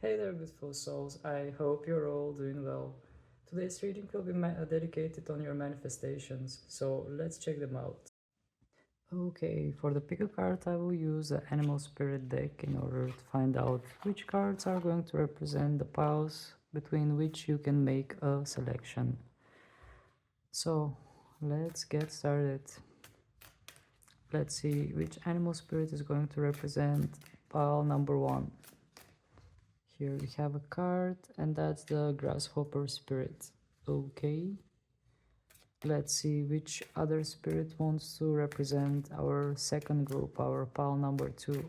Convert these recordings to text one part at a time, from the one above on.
Hey there, beautiful souls. I hope you're all doing well. Today's reading will be dedicated on your manifestations, so let's check them out. Okay, for the pick a card, I will use the Animal Spirit deck in order to find out which cards are going to represent the piles between which you can make a selection. So, let's get started. Let's see which Animal Spirit is going to represent pile number 1. Here we have a card, and that's the Grasshopper Spirit. Okay, let's see which other spirit wants to represent our second group, our pile number 2.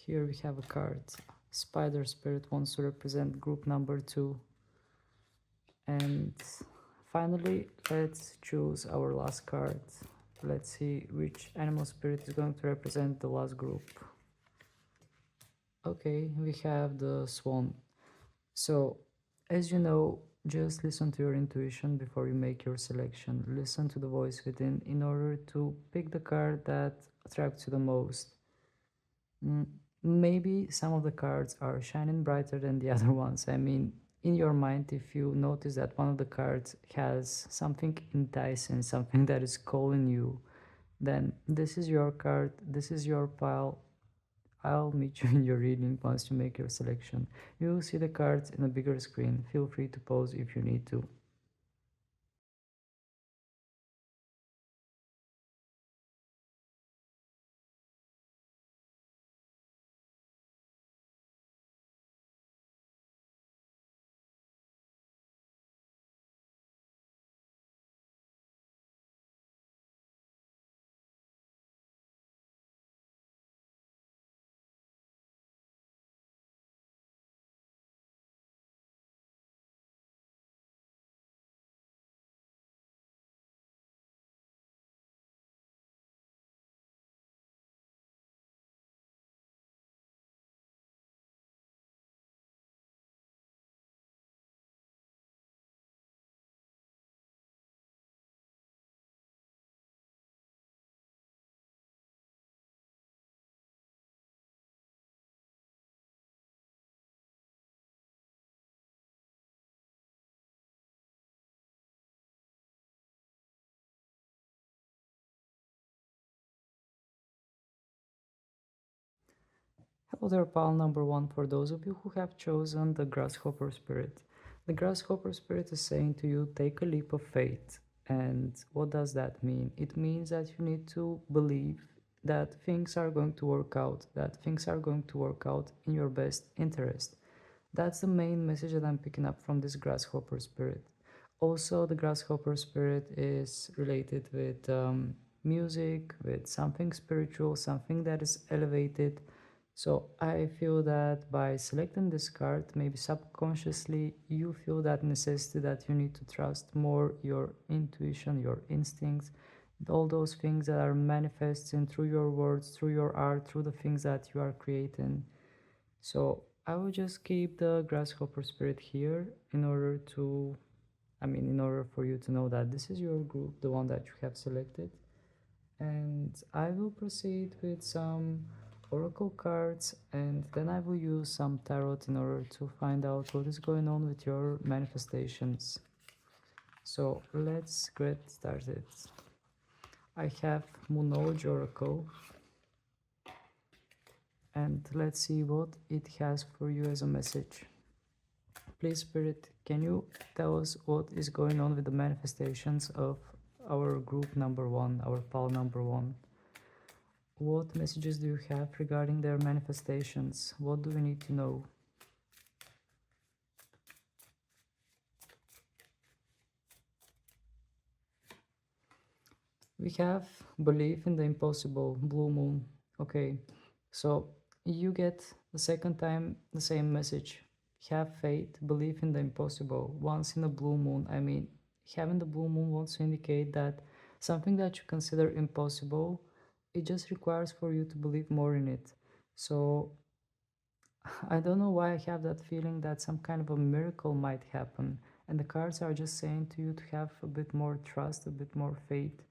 Here we have a card. Spider Spirit wants to represent group number 2. And finally, let's choose our last card. Let's see which animal spirit is going to represent the last group. Okay, we have the Swan. So, as you know, just listen to your intuition before you make your selection. Listen to the voice within in order to pick the card that attracts you the most. Mm, Maybe some of the cards are shining brighter than the other ones. I mean, in your mind, if you notice that one of the cards has something enticing, something that is calling you, then this is your card, this is your pile. I'll meet you in your reading once you make your selection. You will see the cards in a bigger screen. Feel free to pause if you need to. Hello there, pile number 1, for those of you who have chosen the Grasshopper Spirit. The Grasshopper Spirit is saying to you, take a leap of faith. And what does that mean? It means that you need to believe that things are going to work out, that things are going to work out in your best interest. That's the main message that I'm picking up from this Grasshopper Spirit. Also, the Grasshopper Spirit is related with music, with something spiritual, something that is elevated. So I feel that by selecting this card, maybe subconsciously you feel that necessity that you need to trust more your intuition, your instincts, all those things that are manifesting through your words, through your art, through the things that you are creating. So I will just keep the Grasshopper Spirit here in order to, in order for you to know that this is your group, the one that you have selected. And I will proceed with some oracle cards, and then I will use some tarot in order to find out what is going on with your manifestations. So let's get started. I have Moonology Oracle, and let's see what it has for you as a message. Please, Spirit, can you tell us what is going on with the manifestations of our group number 1, our pal number 1? What messages do you have regarding their manifestations? What do we need to know? We have belief in the impossible, blue moon. Okay, so you get the second time the same message. Have faith, believe in the impossible. Once in a blue moon, having the blue moon wants to indicate that something that you consider impossible, it just requires for you to believe more in it. So I don't know why I have that feeling that some kind of a miracle might happen. And the cards are just saying to you to have a bit more trust, a bit more faith.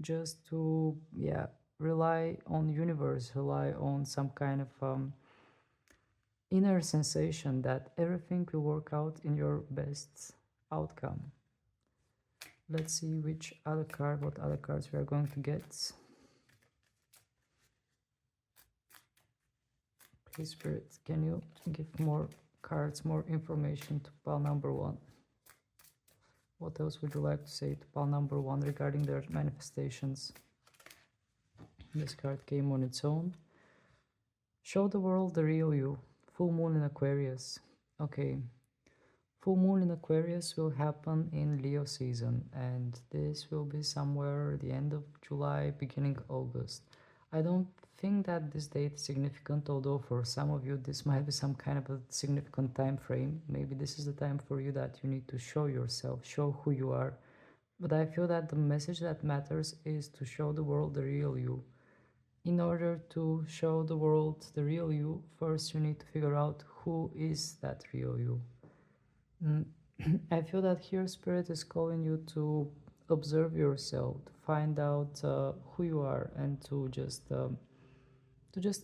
just to, yeah, rely on universe, rely on some kind of inner sensation that everything will work out in your best outcome. Let's see which other card, what other cards we are going to get. Please, Spirit, can you give more cards, more information to pile number one? What else would you like to say to pile number one regarding their manifestations? This card came on its own. Show the world the real you. Full moon in Aquarius. Okay. Full moon in Aquarius will happen in Leo season, and this will be somewhere the end of July, beginning August. I don't think that this date is significant, although for some of you this might be some kind of a significant time frame. Maybe this is the time for you that you need to show yourself, show who you are. But I feel that the message that matters is to show the world the real you. In order to show the world the real you, first you need to figure out who is that real you. Mm, I feel that here Spirit is calling you to observe yourself, to find out who you are, and to just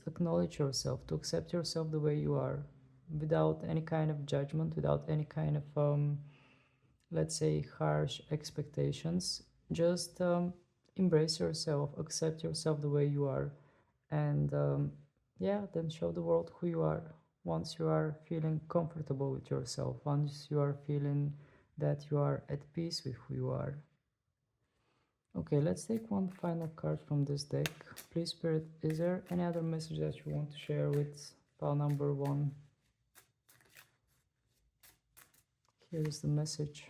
acknowledge yourself, to accept yourself the way you are, without any kind of judgment, without any kind of let's say harsh expectations. Just embrace yourself, accept yourself the way you are, and yeah, then show the world who you are. Once you are feeling comfortable with yourself, once you are feeling that you are at peace with who you are. Okay, let's take one final card from this deck. Please, Spirit, is there any other message that you want to share with pile number one? Here is the message.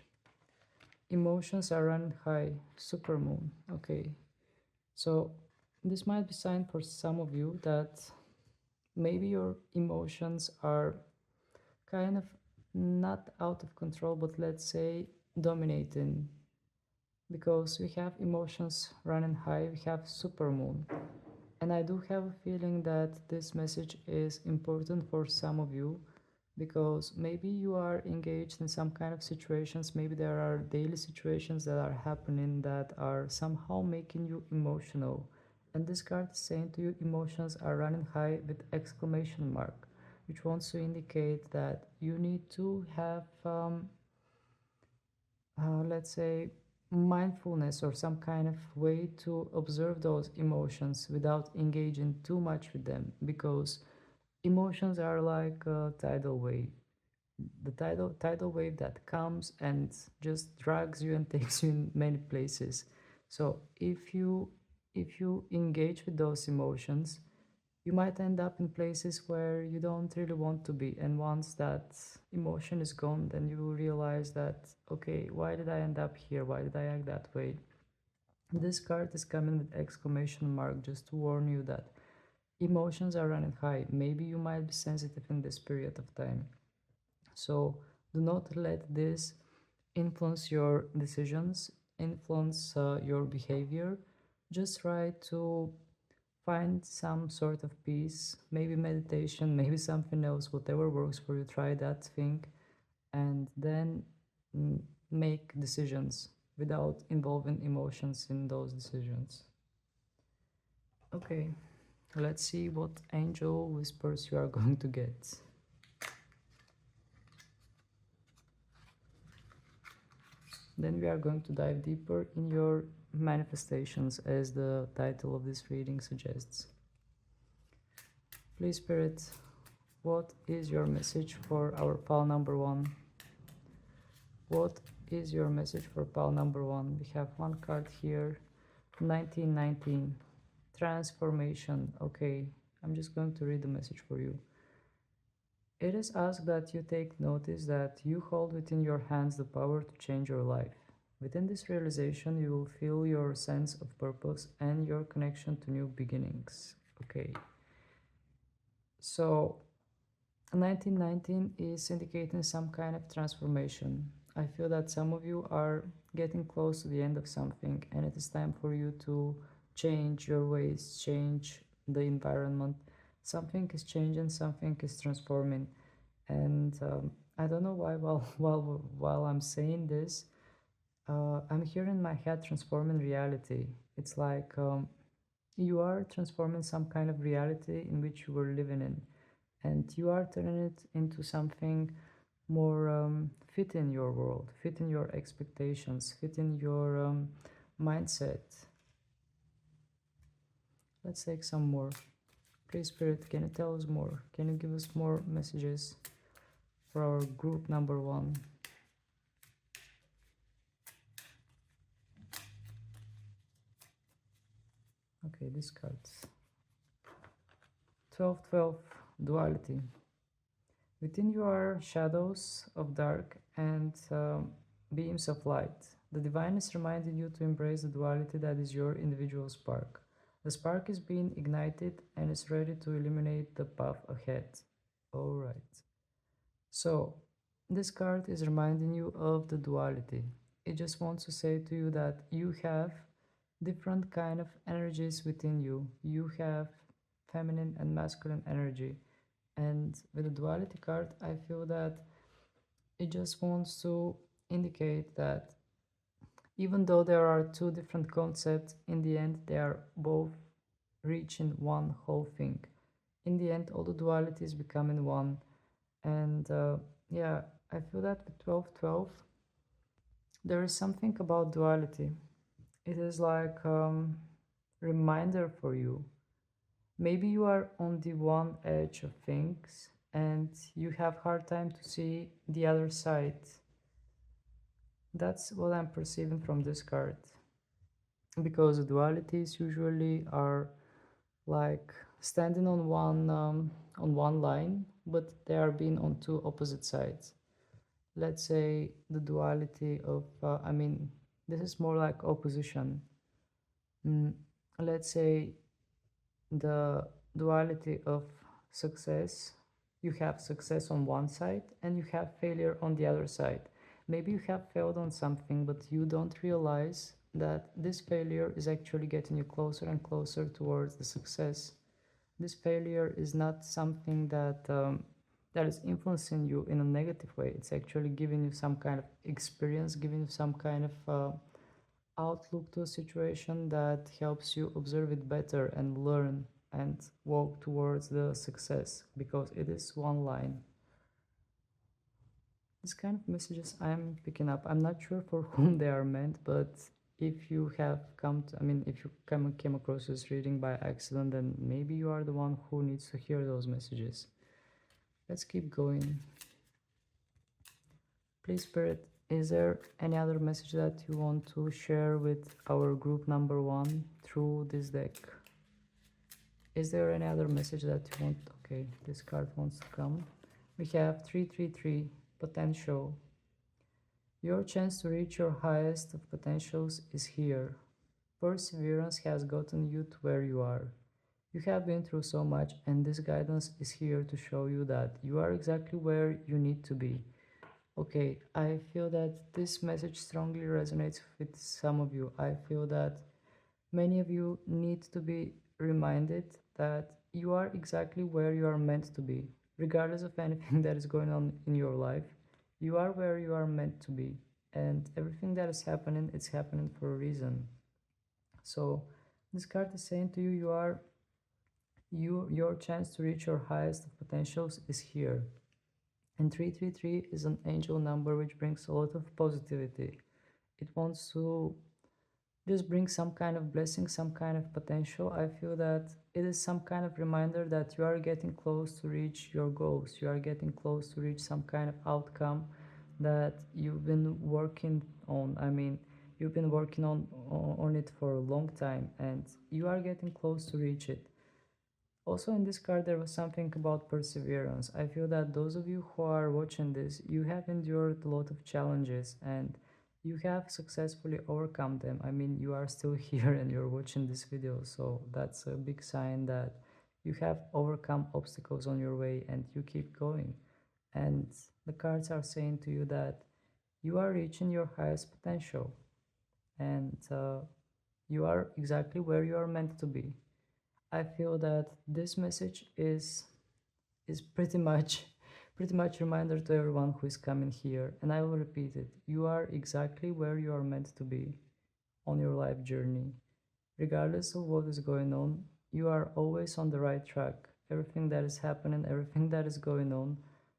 Emotions are running high, supermoon. Okay, so this might be sign for some of you that maybe your emotions are kind of not out of control, but let's say dominating, because we have emotions running high, we have supermoon. And I do have a feeling that this message is important for some of you, because maybe you are engaged in some kind of situations, maybe there are daily situations that are happening that are somehow making you emotional. And this card is saying to you emotions are running high with exclamation mark, which wants to indicate that you need to have let's say mindfulness or some kind of way to observe those emotions without engaging too much with them, because emotions are like a tidal wave, the tidal wave that comes and just drags you and takes you in many places. So if you engage with those emotions, you might end up in places where you don't really want to be. And once that emotion is gone, then you realize that, okay, why did I end up here? Why did I act that way? This card is coming with exclamation mark just to warn you that emotions are running high. Maybe you might be sensitive in this period of time. So do not let this influence your decisions, influence your behavior. Just try to find some sort of peace, maybe meditation, maybe something else, whatever works for you, try that thing, and then mm, make decisions without involving emotions in those decisions. Okay, let's see what angel whispers you are going to get. Then we are going to dive deeper in your manifestations, as the title of this reading suggests. Please, Spirit, what is your message for our pile number one? What is your message for pile number one? We have one card here, 1919, transformation. Okay, I'm just going to read the message for you. It is asked that you take notice that you hold within your hands the power to change your life. Within this realization, you will feel your sense of purpose and your connection to new beginnings. Okay, so 1919 is indicating some kind of transformation. I feel that some of you are getting close to the end of something, and it is time for you to change your ways, change the environment. Something is changing, something is transforming. And I don't know why, while I'm saying this, I'm hearing my head transforming reality. It's like you are transforming some kind of reality in which you were living in, and you are turning it into something more fit in your world, fit in your expectations, fit in your mindset. Let's take some more. Please, Spirit, can you tell us more? Can you give us more messages for our group number one? Okay, this cards. 12, duality. Within you are shadows of dark and beams of light. The divine is reminding you to embrace the duality that is your individual spark. The spark is being ignited and is ready to illuminate the path ahead. Alright. So, this card is reminding you of the duality. It just wants to say to you that you have different kind of energies within you. You have feminine and masculine energy. And with the duality card, I feel that it just wants to indicate that even though there are two different concepts, in the end they are both reaching one whole thing. In the end, all the duality is becoming one. And yeah, I feel that with 12, there is something about duality. It is like reminder for you. Maybe you are on the one edge of things and you have hard time to see the other side. That's what I'm perceiving from this card. Because dualities usually are like standing on one line, but they are being on two opposite sides. Let's say the duality of I mean, this is more like opposition. mm, let's say the duality of success. You have success on one side and you have failure on the other side. Maybe you have failed on something, but you don't realize that this failure is actually getting you closer and closer towards the success. This failure is not something that is influencing you in a negative way. It's actually giving you some kind of experience, giving you some kind of outlook to a situation that helps you observe it better and learn and walk towards the success, because it is one line. This kind of messages I'm picking up, I'm not sure for whom they are meant, but if you have come to, I mean, if you came across this reading by accident, then maybe you are the one who needs to hear those messages. Let's keep going. Please, Spirit, is there any other message that you want to share with our group number one through this deck? Is there any other message that you want? Okay, this card wants to come. We have 333, potential. Your chance to reach your highest of potentials is here. Perseverance has gotten you to where you are. You have been through so much, and this guidance is here to show you that you are exactly where you need to be. Okay, I feel that this message strongly resonates with some of you. I feel that many of you need to be reminded that you are exactly where you are meant to be. Regardless of anything that is going on in your life, you are where you are meant to be. And everything that is happening, it's happening for a reason. So this card is saying to you, your chance to reach your highest of potentials is here. And 333 is an angel number which brings a lot of positivity. It wants to just bring some kind of blessing, some kind of potential. I feel that it is some kind of reminder that you are getting close to reach your goals. You are getting close to reach some kind of outcome that you've been working on. I mean, you've been working on it for a long time and you are getting close to reach it. Also in this card there was something about perseverance. I feel that those of you who are watching this, you have endured a lot of challenges and you have successfully overcome them. I mean, you are still here and you're watching this video, so that's a big sign that you have overcome obstacles on your way and you keep going. And the cards are saying to you that you are reaching your highest potential and you are exactly where you are meant to be. I feel that this message is pretty much reminder to everyone who is coming here, and I will repeat it. You are exactly where you are meant to be on your life journey. Regardless of what is going on, you are always on the right track. Everything that is happening, everything that is going on,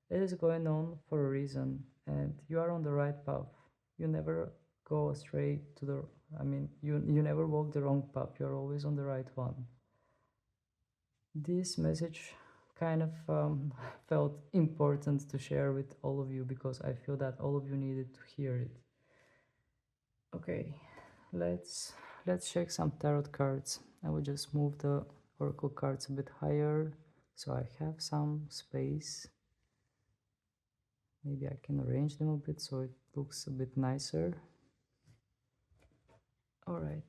it is going on for a reason, and you are on the right path. You never go astray to the, you never walk the wrong path. You're always on the right one. This message kind of felt important to share with all of you because I feel that all of you needed to hear it. Okay, let's check some tarot cards. I will just move the oracle cards a bit higher so I have some space. Maybe I can arrange them a bit so it looks a bit nicer. All right.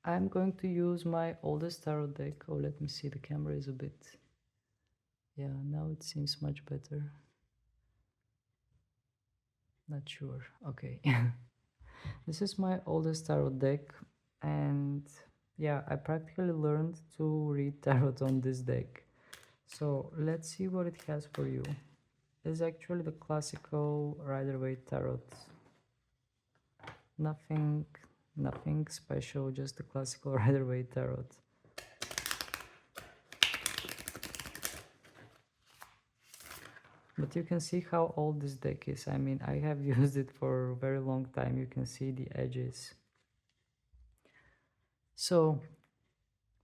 I'm going to use my oldest tarot deck. Oh, let me see, the camera is a bit... Yeah, now it seems much better. Not sure. Okay. This is my oldest tarot deck, and yeah, I practically learned to read tarot on this deck. So let's see what it has for you. It's actually the classical Rider-Waite tarot. Nothing special, just the classical Rider-Waite tarot. But you can see how old this deck is. I mean, I have used it for a very long time. You can see the edges. So,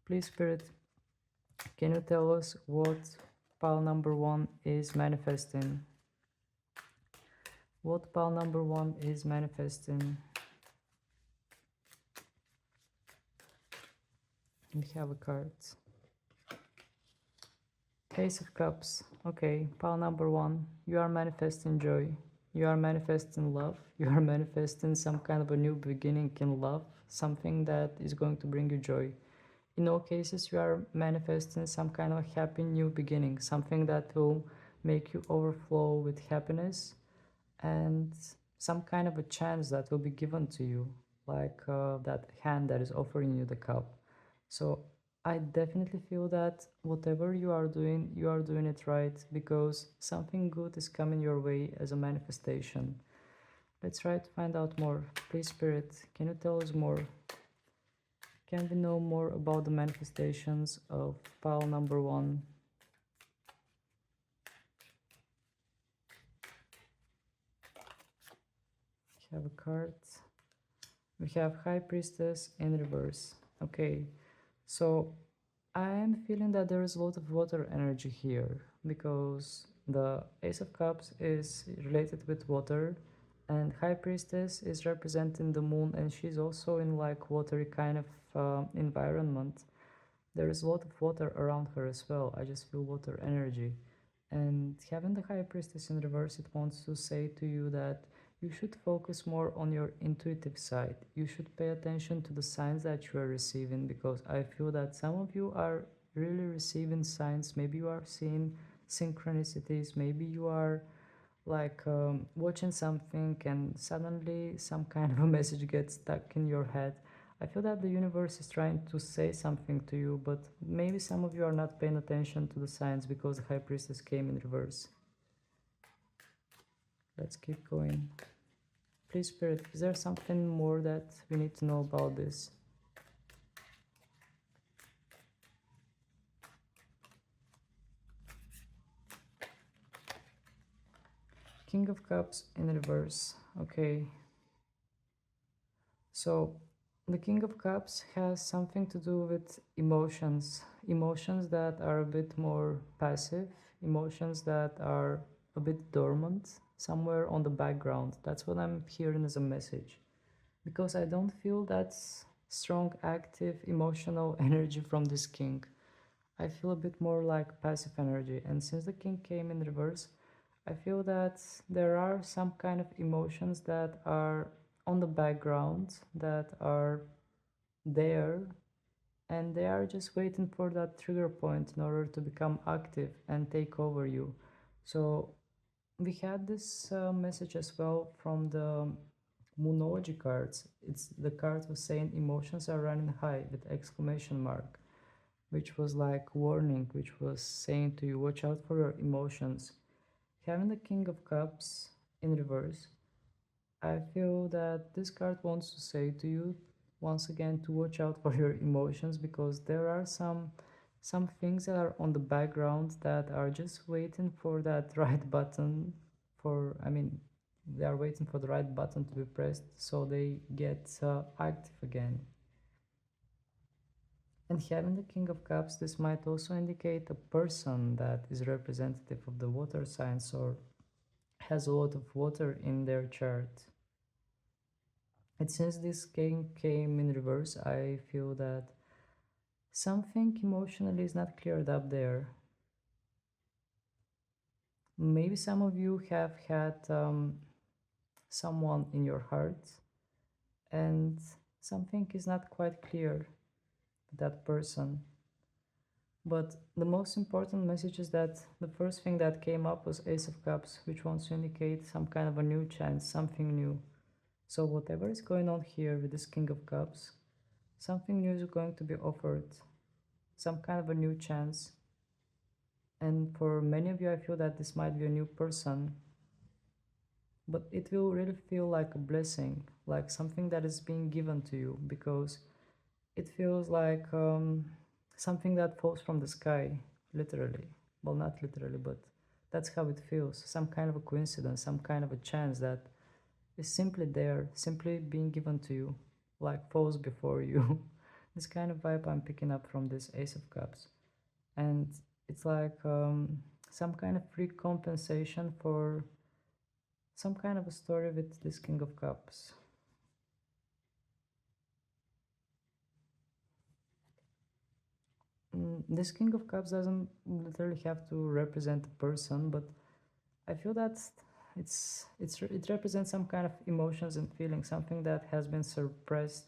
please, Spirit, can you tell us what pile number 1 is manifesting? What pile number 1 is manifesting? We have a card. Ace of Cups. Okay, pile number 1. You are manifesting joy. You are manifesting love. You are manifesting some kind of a new beginning in love. Something that is going to bring you joy. In all cases, you are manifesting some kind of happy new beginning. Something that will make you overflow with happiness. And some kind of a chance that will be given to you. Like that hand that is offering you the cup. So I definitely feel that whatever you are doing it right, because something good is coming your way as a manifestation. Let's try to find out more. Please, Spirit, can you tell us more? Can we know more about the manifestations of pile number 1? We have a card. We have High Priestess in reverse. Okay, so I am feeling that there is a lot of water energy here because the Ace of Cups is related with water, and High Priestess is representing the moon, and she's also in like watery kind of environment. There is a lot of water around her as well. I just feel water energy. And having the High Priestess in reverse, it wants to say to you that you should focus more on your intuitive side. You should pay attention to the signs that you are receiving, because I feel that some of you are really receiving signs. Maybe you are seeing synchronicities. Maybe you are like watching something and suddenly some kind of a message gets stuck in your head. I feel that the universe is trying to say something to you, but maybe some of you are not paying attention to the signs because the High Priestess came in reverse. Let's keep going. Please, Spirit, is there something more that we need to know about this? King of Cups in reverse. Okay. So the King of Cups has something to do with emotions. Emotions that are a bit more passive. Emotions that are a bit dormant, somewhere on the background. That's what I'm hearing as a message. Because I don't feel that strong, active, emotional energy from this king. I feel a bit more like passive energy. And since the king came in reverse, I feel that there are some kind of emotions that are on the background, that are there, and they are just waiting for that trigger point in order to become active and take over you. So we had this message as well from the Moonology cards. It's the card was saying emotions are running high with exclamation mark, which was like warning, which was saying to you, watch out for your emotions. Having the King of Cups in reverse, I feel that this card wants to say to you once again to watch out for your emotions, because there are some things that are on the background that are just waiting for that right button for I mean they are waiting for the right button to be pressed so they get active again. And having the King of Cups, this might also indicate a person that is representative of the water signs or has a lot of water in their chart. And since this king came in reverse, I feel that something emotionally is not cleared up there. Maybe some of you have had someone in your heart and something is not quite clear with that person. But the most important message is that the first thing that came up was Ace of Cups, which wants to indicate some kind of a new chance, something new. So whatever is going on here with this King of Cups, something new is going to be offered, some kind of a new chance. And for many of you, I feel that this might be a new person, but it will really feel like a blessing, like something that is being given to you, because it feels like something that falls from the sky, literally. Well, not literally, but that's how it feels. Some kind of a coincidence, some kind of a chance that is simply there, simply being given to you, like falls before you. This kind of vibe I'm picking up from this Ace of Cups. And it's like some kind of free compensation for some kind of a story with this King of Cups. This King of Cups doesn't literally have to represent a person, but I feel that it represents some kind of emotions and feelings, something that has been suppressed.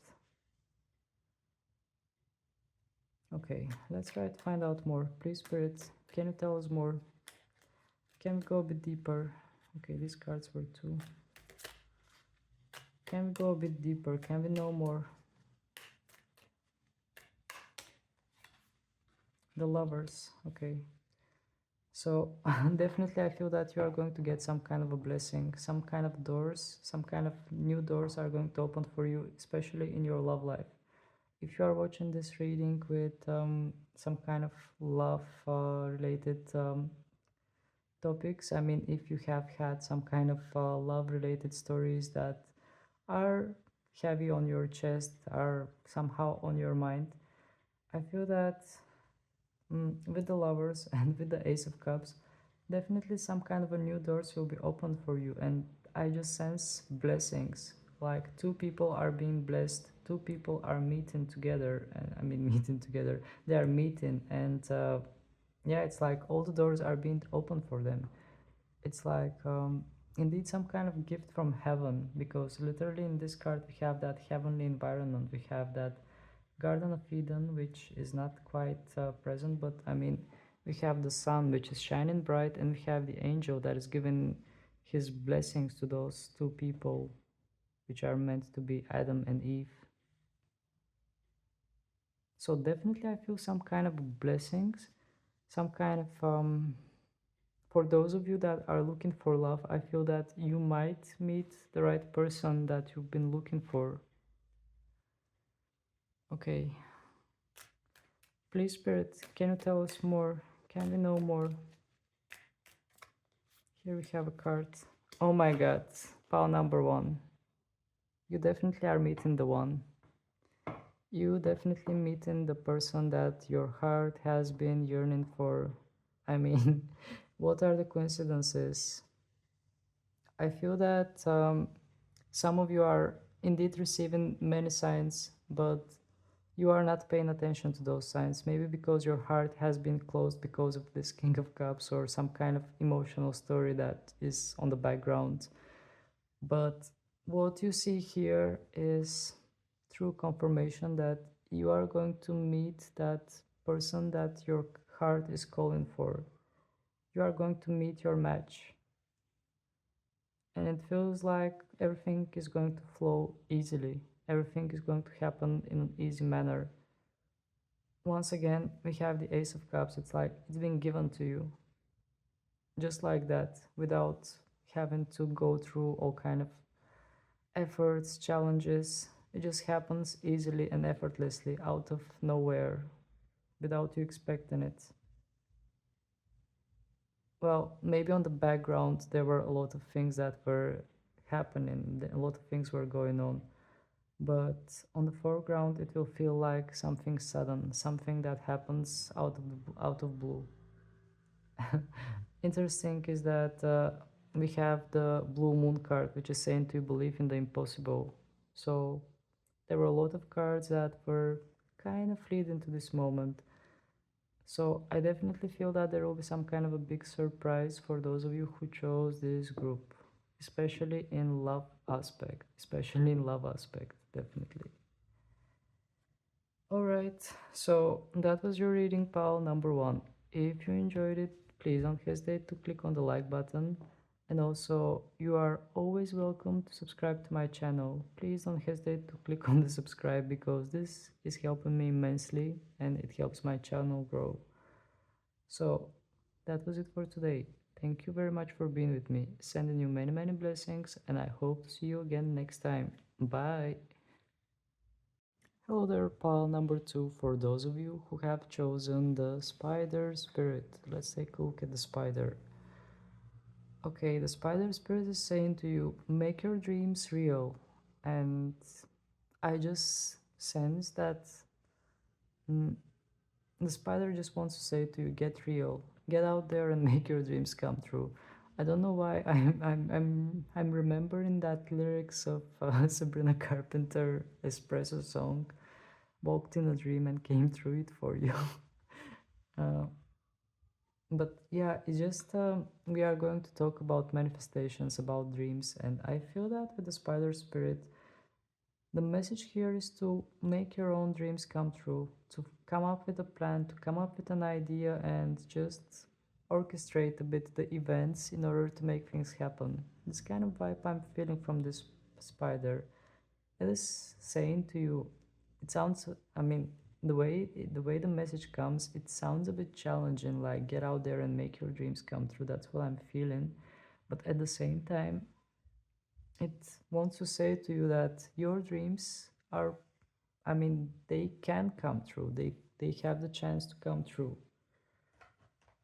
Okay, let's try to find out more. Please, Spirit, can you tell us more? Can we go a bit deeper? Okay, these cards were two. Can we go a bit deeper? Can we know more? The Lovers, okay. So definitely I feel that you are going to get some kind of a blessing, some kind of doors, some kind of new doors are going to open for you, especially in your love life. If you are watching this reading with some kind of love related topics, I mean, if you have had some kind of love related stories that are heavy on your chest, are somehow on your mind, I feel that with the Lovers and with the Ace of Cups, definitely some kind of a new doors will be opened for you. And I just sense blessings, like two people are being blessed, two people are meeting together, and I mean meeting together, they are meeting, and yeah, it's like all the doors are being opened for them. It's like indeed some kind of gift from heaven, because literally in this card we have that heavenly environment, we have that Garden of Eden, which is not quite present, but I mean, we have the sun, which is shining bright, and we have the angel that is giving his blessings to those two people, which are meant to be Adam and Eve. So definitely, I feel some kind of blessings, some kind of for those of you that are looking for love, I feel that you might meet the right person that you've been looking for. Okay. Please, Spirit, can you tell us more? Can we know more? Here we have a card. Oh my god, pile number one. You definitely are meeting the one. You definitely meeting the person that your heart has been yearning for. I mean, what are the coincidences? I feel that some of you are indeed receiving many signs, but you are not paying attention to those signs. Maybe because your heart has been closed because of this King of Cups or some kind of emotional story that is on the background. But what you see here is true confirmation that you are going to meet that person that your heart is calling for. You are going to meet your match. And it feels like everything is going to flow easily. Everything is going to happen in an easy manner. Once again, we have the Ace of Cups. It's like it's been given to you. Just like that, without having to go through all kind of efforts, challenges. It just happens easily and effortlessly out of nowhere without you expecting it. Well, maybe on the background there were a lot of things that were happening, a lot of things were going on, but on the foreground it will feel like something sudden, something that happens out of blue. Interesting is that we have the blue moon card, which is saying to believe in the impossible. So there were a lot of cards that were kind of leading to this moment. So I definitely feel that there will be some kind of a big surprise for those of you who chose this group, especially in love aspect, definitely. All right, so that was your reading, pal number one. If you enjoyed it, please don't hesitate to click on the like button. And also, you are always welcome to subscribe to my channel. Please don't hesitate to click on the subscribe because this is helping me immensely and it helps my channel grow. So, that was it for today. Thank you very much for being with me. Sending you many, many blessings, and I hope to see you again next time. Bye. Hello there, pile number two. For those of you who have chosen the spider spirit, let's take a look at the spider. Okay, the spider spirit is saying to you, make your dreams real. And I just sense that mm, the spider just wants to say to you, get real, get out there and make your dreams come true. I don't know why I'm remembering that lyrics of Sabrina Carpenter espresso song, walked in a dream and came through it for you. uh, but yeah, it's just we are going to talk about manifestations, about dreams, and I feel that with the spider spirit, the message here is to make your own dreams come true, to come up with a plan, to come up with an idea, and just orchestrate a bit the events in order to make things happen. This kind of vibe I'm feeling from this spider. It is saying to you, it sounds, I mean, the way the message comes, it sounds a bit challenging, like get out there and make your dreams come true. That's what I'm feeling. But at the same time, it wants to say to you that your dreams are, I mean, they can come true. They have the chance to come true.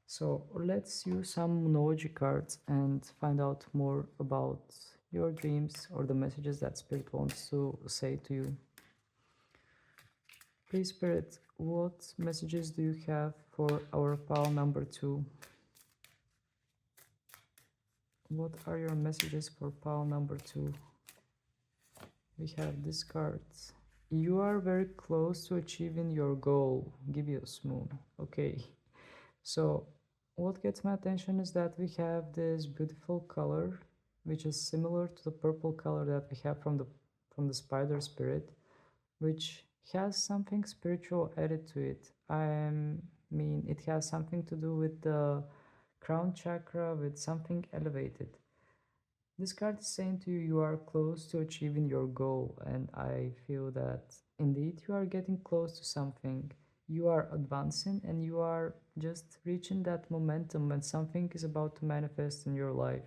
So let's use some numerology cards and find out more about your dreams or the messages that spirit wants to say to you. Please, Spirit, what messages do you have for our pal number two? What are your messages for pal number two? We have these cards. You are very close to achieving your goal. Gibeos moon. Okay. So what gets my attention is that we have this beautiful color, which is similar to the purple color that we have from the spider spirit, which has something spiritual added to it. I mean, it has something to do with the crown chakra, with something elevated. This card is saying to you, you are close to achieving your goal, and I feel that indeed you are getting close to something. You are advancing and you are just reaching that momentum when something is about to manifest in your life.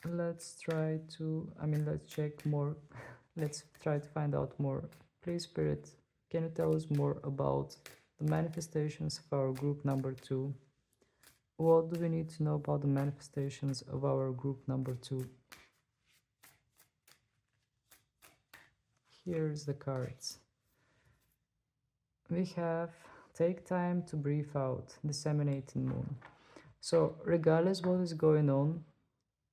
Let's try to, let's check more. Let's try to find out more. Please, Spirit, can you tell us more about the manifestations of our group number two? What do we need to know about the manifestations of our group number two? Here's the cards. We have take time to breathe out, disseminating moon. So regardless what is going on,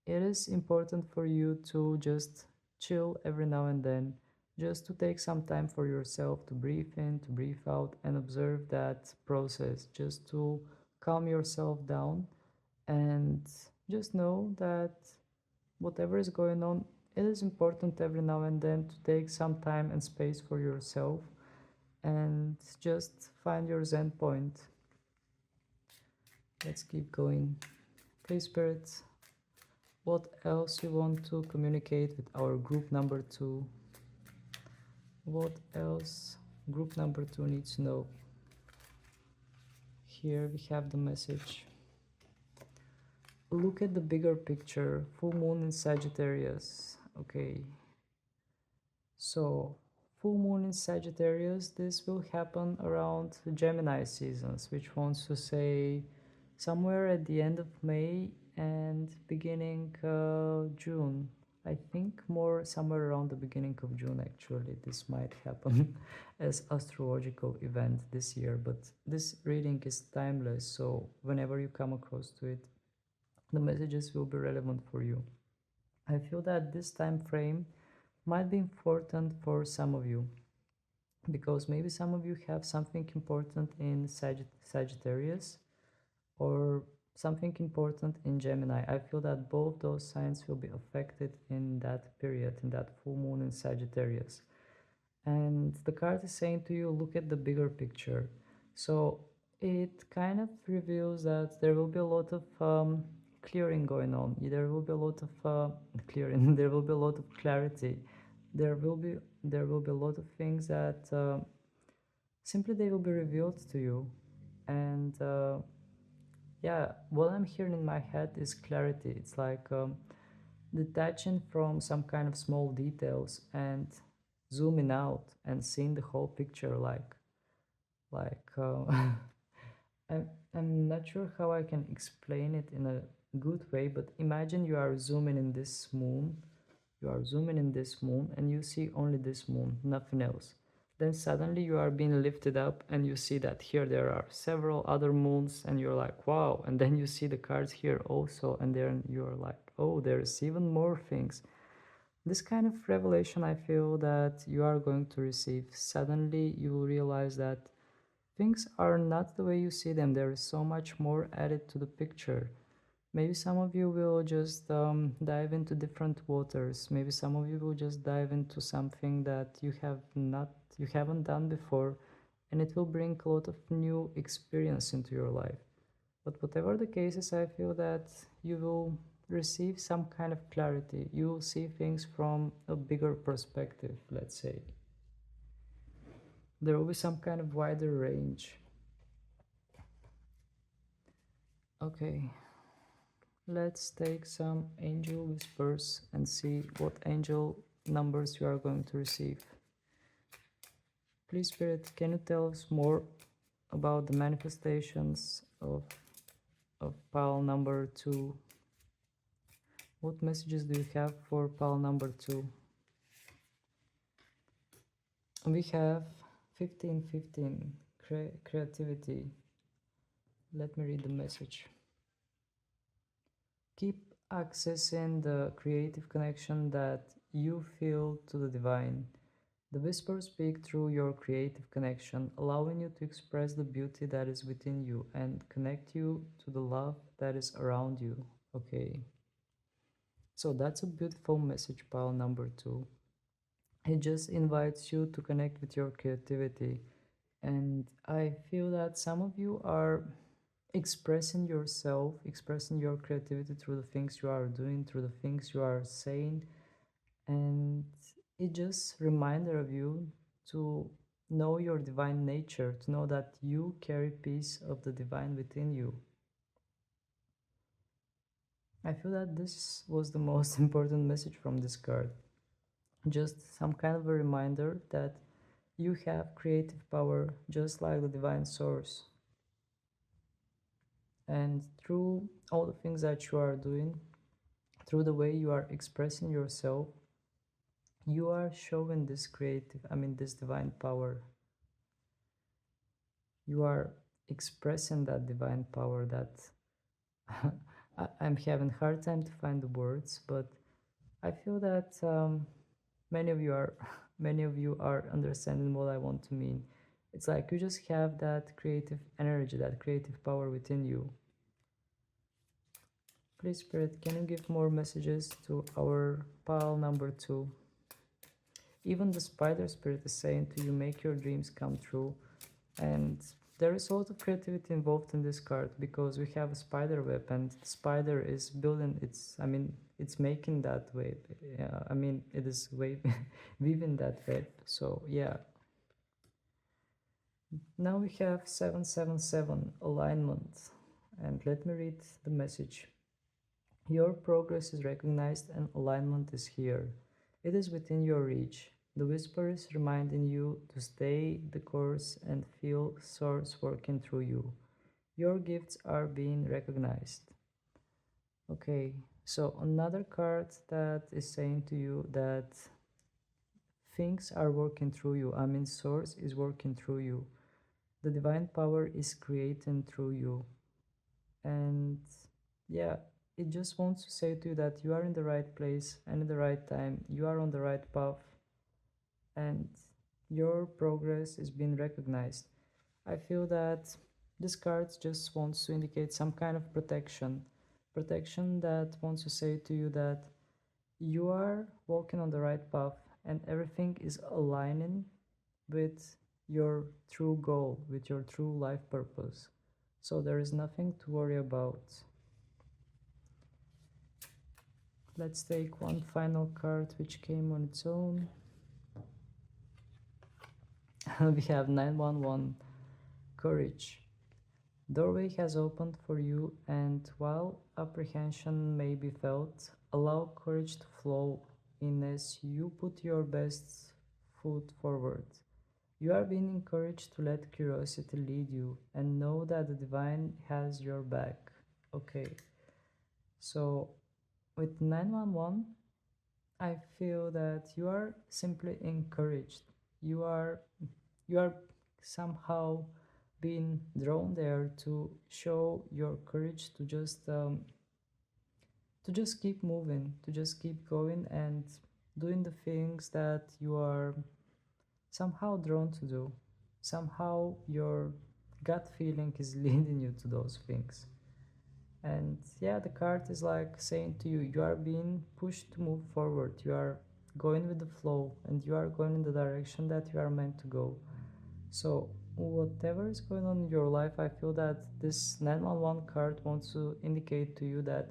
it is important for you to just chill every now and then, just to take some time for yourself to breathe in, to breathe out, and observe that process, just to calm yourself down and just know that whatever is going on, it is important every now and then to take some time and space for yourself and just find your zen point. Let's keep going. Please, spirits, what else you want to communicate with our group number two? What else group number two needs to know? Here we have the message. Look at the bigger picture. Full moon in Sagittarius. Okay. So, full moon in Sagittarius, this will happen around Gemini seasons, which wants to say somewhere at the end of May and beginning June. I think more somewhere around the beginning of June actually this might happen as astrological event this year, but this reading is timeless, so whenever you come across to it, the messages will be relevant for you. I feel that this time frame might be important for some of you because maybe some of you have something important in Sagittarius or something important in Gemini. I feel that both those signs will be affected in that period, in that full moon in Sagittarius. And the card is saying to you, look at the bigger picture. So it kind of reveals that there will be a lot of clearing going on. There will be a lot of clearing. There will be a lot of clarity. There will be a lot of things that simply they will be revealed to you. And yeah, what I'm hearing in my head is clarity. It's like detaching from some kind of small details and zooming out and seeing the whole picture like I'm not sure how I can explain it in a good way, but imagine you are zooming in this moon. You are zooming in this moon and you see only this moon, nothing else. Then suddenly you are being lifted up and you see that here there are several other moons and you're like, wow. And then you see the cards here also, and then you're like, oh, there's even more things. This kind of revelation I feel that you are going to receive. Suddenly you will realize that things are not the way you see them. There is so much more added to the picture. Maybe some of you will just dive into different waters. Maybe some of you will just dive into something that you haven't done before, and it will bring a lot of new experience into your life. But whatever the case is, I feel that you will receive some kind of clarity. You will see things from a bigger perspective, let's say. There will be some kind of wider range. Okay, let's take some angel whispers and see what angel numbers you are going to receive. Please, Spirit, can you tell us more about the manifestations of pile number 2? What messages do you have for pile number 2? We have 1515, creativity. Let me read the message. Keep accessing the creative connection that you feel to the divine. The whispers speak through your creative connection, allowing you to express the beauty that is within you and connect you to the love that is around you. Okay. So that's a beautiful message, pile number 2. It just invites you to connect with your creativity. And I feel that some of you are expressing yourself, expressing your creativity through the things you are doing, through the things you are saying. And it just reminder of you to know your divine nature, to know that you carry piece of the divine within you. I feel that this was the most important message from this card. Just some kind of a reminder that you have creative power just like the divine source. And through all the things that you are doing, through the way you are expressing yourself, you are showing this this divine power. You are expressing that divine power that I'm having a hard time to find the words, but I feel that many of you are many of you are understanding what I want to mean. It's like you just have that creative energy, that creative power within you. Please, Spirit, can you give more messages to our pile number 2? Even the spider spirit is saying to you, make your dreams come true. And there is a lot of creativity involved in this card because we have a spider web and the spider is building it's making that web. It is weaving that web. So yeah. Now we have 777 alignment, and let me read the message. Your progress is recognized and alignment is here. It is within your reach. The whisper is reminding you to stay the course and feel Source working through you. Your gifts are being recognized. Okay, so another card that is saying to you that things are working through you. I mean, Source is working through you. The divine power is creating through you. And yeah, it just wants to say to you that you are in the right place and in the right time. You are on the right path, and your progress is being recognized. I feel that this card just wants to indicate some kind of protection. Protection that wants to say to you that you are walking on the right path and everything is aligning with your true goal, with your true life purpose. So there is nothing to worry about. Let's take one final card which came on its own. We have 911, Courage. Doorway has opened for you, and while apprehension may be felt, allow courage to flow in as you put your best foot forward. You are being encouraged to let curiosity lead you and know that the divine has your back. Okay, so with 911, I feel that you are simply encouraged. You are you are somehow being drawn there to show your courage to just keep moving, to just keep going and doing the things that you are somehow drawn to do. Somehow your gut feeling is leading you to those things. And yeah, the card is like saying to you, you are being pushed to move forward. You are going with the flow and you are going in the direction that you are meant to go. So whatever is going on in your life, I feel that this 911 card wants to indicate to you that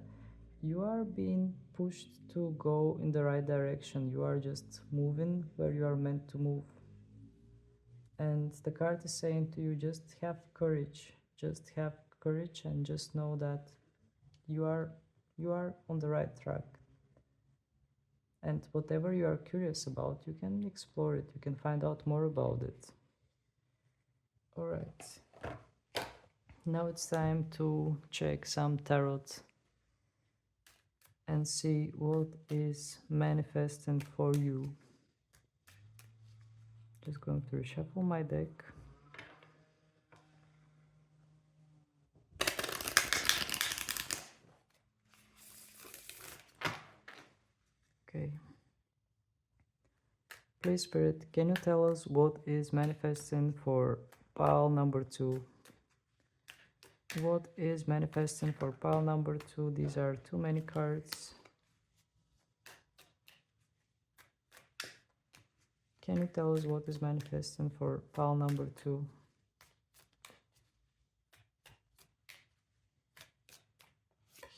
you are being pushed to go in the right direction. You are just moving where you are meant to move. And the card is saying to you, just have courage. Just have courage and just know that you are on the right track. And whatever you are curious about, you can explore it. You can find out more about it. All right. Now it's time to check some tarot and see what is manifesting for you. Just going to reshuffle my deck. Okay. Please, Spirit, can you tell us what is manifesting for pile number 2? What is manifesting for pile number 2? These are too many cards. Can you tell us what is manifesting for pile number 2?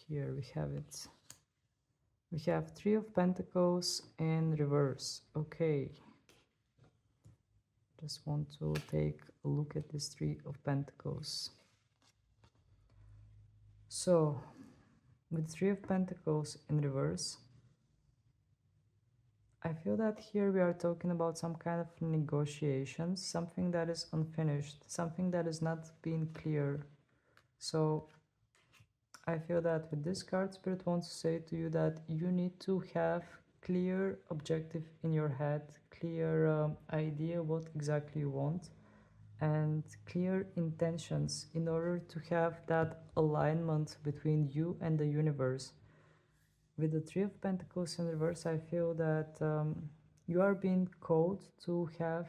Here we have it. We have 3 of Pentacles in reverse. Okay. Just want to take a look at this 3 of Pentacles. So, with 3 of Pentacles in reverse, I feel that here we are talking about some kind of negotiations, something that is unfinished, something that is not being clear. So, I feel that with this card, Spirit wants to say to you that you need to have clear objective in your head, clear idea what exactly you want, and clear intentions in order to have that alignment between you and the universe. With the 3 of Pentacles in reverse, I feel that you are being called to have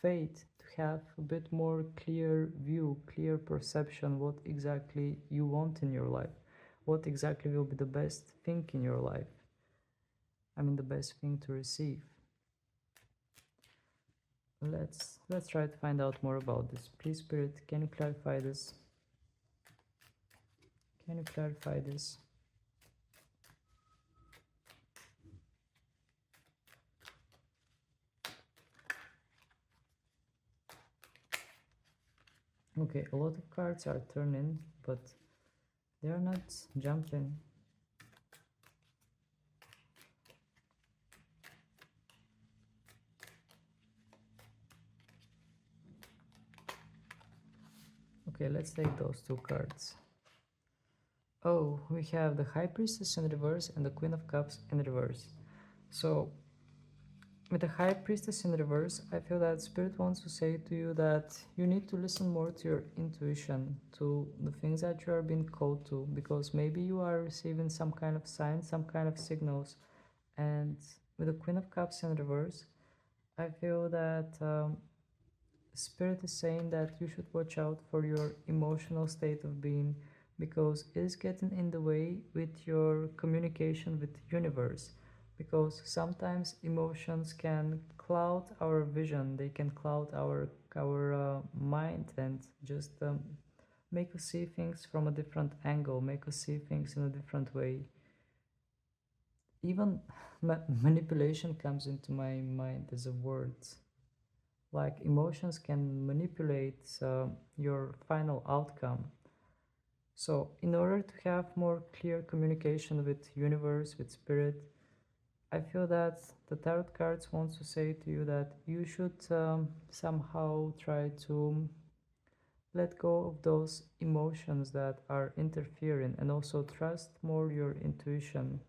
faith, to have a bit more clear view, clear perception, what exactly you want in your life, what exactly will be the best thing in your life. I mean, the best thing to receive. Let's try to find out more about this. Please, Spirit, can you clarify this? Can you clarify this? Okay, a lot of cards are turning, but they are not jumping. Okay, let's take those two cards. Oh, we have the High Priestess in reverse and the Queen of Cups in reverse. So, with the High Priestess in reverse, I feel that Spirit wants to say to you that you need to listen more to your intuition, to the things that you are being called to, because maybe you are receiving some kind of signs, some kind of signals. And with the Queen of Cups in reverse, I feel that Spirit is saying that you should watch out for your emotional state of being, because it is getting in the way with your communication with the universe, because sometimes emotions can cloud our vision, they can cloud our mind, and just make us see things from a different angle, make us see things in a different way. Even manipulation comes into my mind as a word. Like emotions can manipulate your final outcome. So in order to have more clear communication with universe, with spirit, I feel that the tarot cards wants to say to you that you should somehow try to let go of those emotions that are interfering, and also trust more your intuition.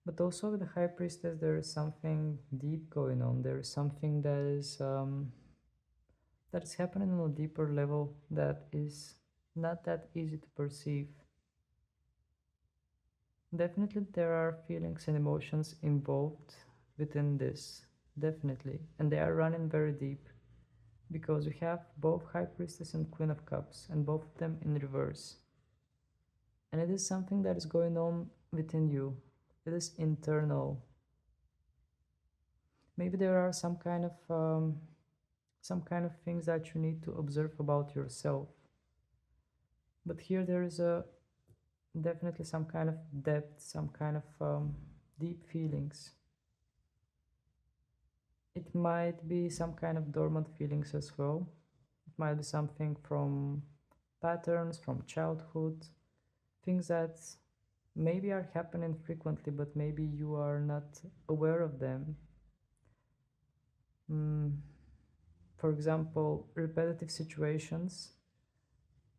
But also with the High Priestess, there is something deep going on. There is something that is happening on a deeper level that is not that easy to perceive. Definitely, there are feelings and emotions involved within this, definitely, and they are running very deep, because we have both High Priestess and Queen of Cups, and both of them in reverse. And it is something that is going on within you, it is internal. Maybe there are some kind of things that you need to observe about yourself. But here there is a definitely some kind of depth, some kind of deep feelings. It might be some kind of dormant feelings as well. It might be something from patterns from childhood, things that maybe are happening frequently, but maybe you are not aware of them. Mm, for example, repetitive situations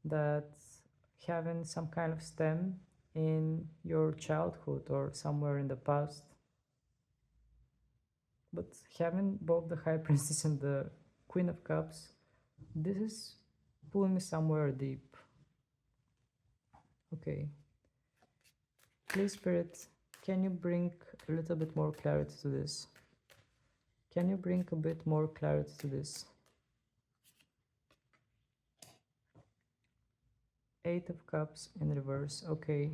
that having some kind of stem in your childhood or somewhere in the past. But having both the High Priestess and the Queen of Cups, this is pulling me somewhere deep. Okay. Please, Spirit, can you bring a little bit more clarity to this? Can you bring a bit more clarity to this? Eight of Cups in reverse. Okay.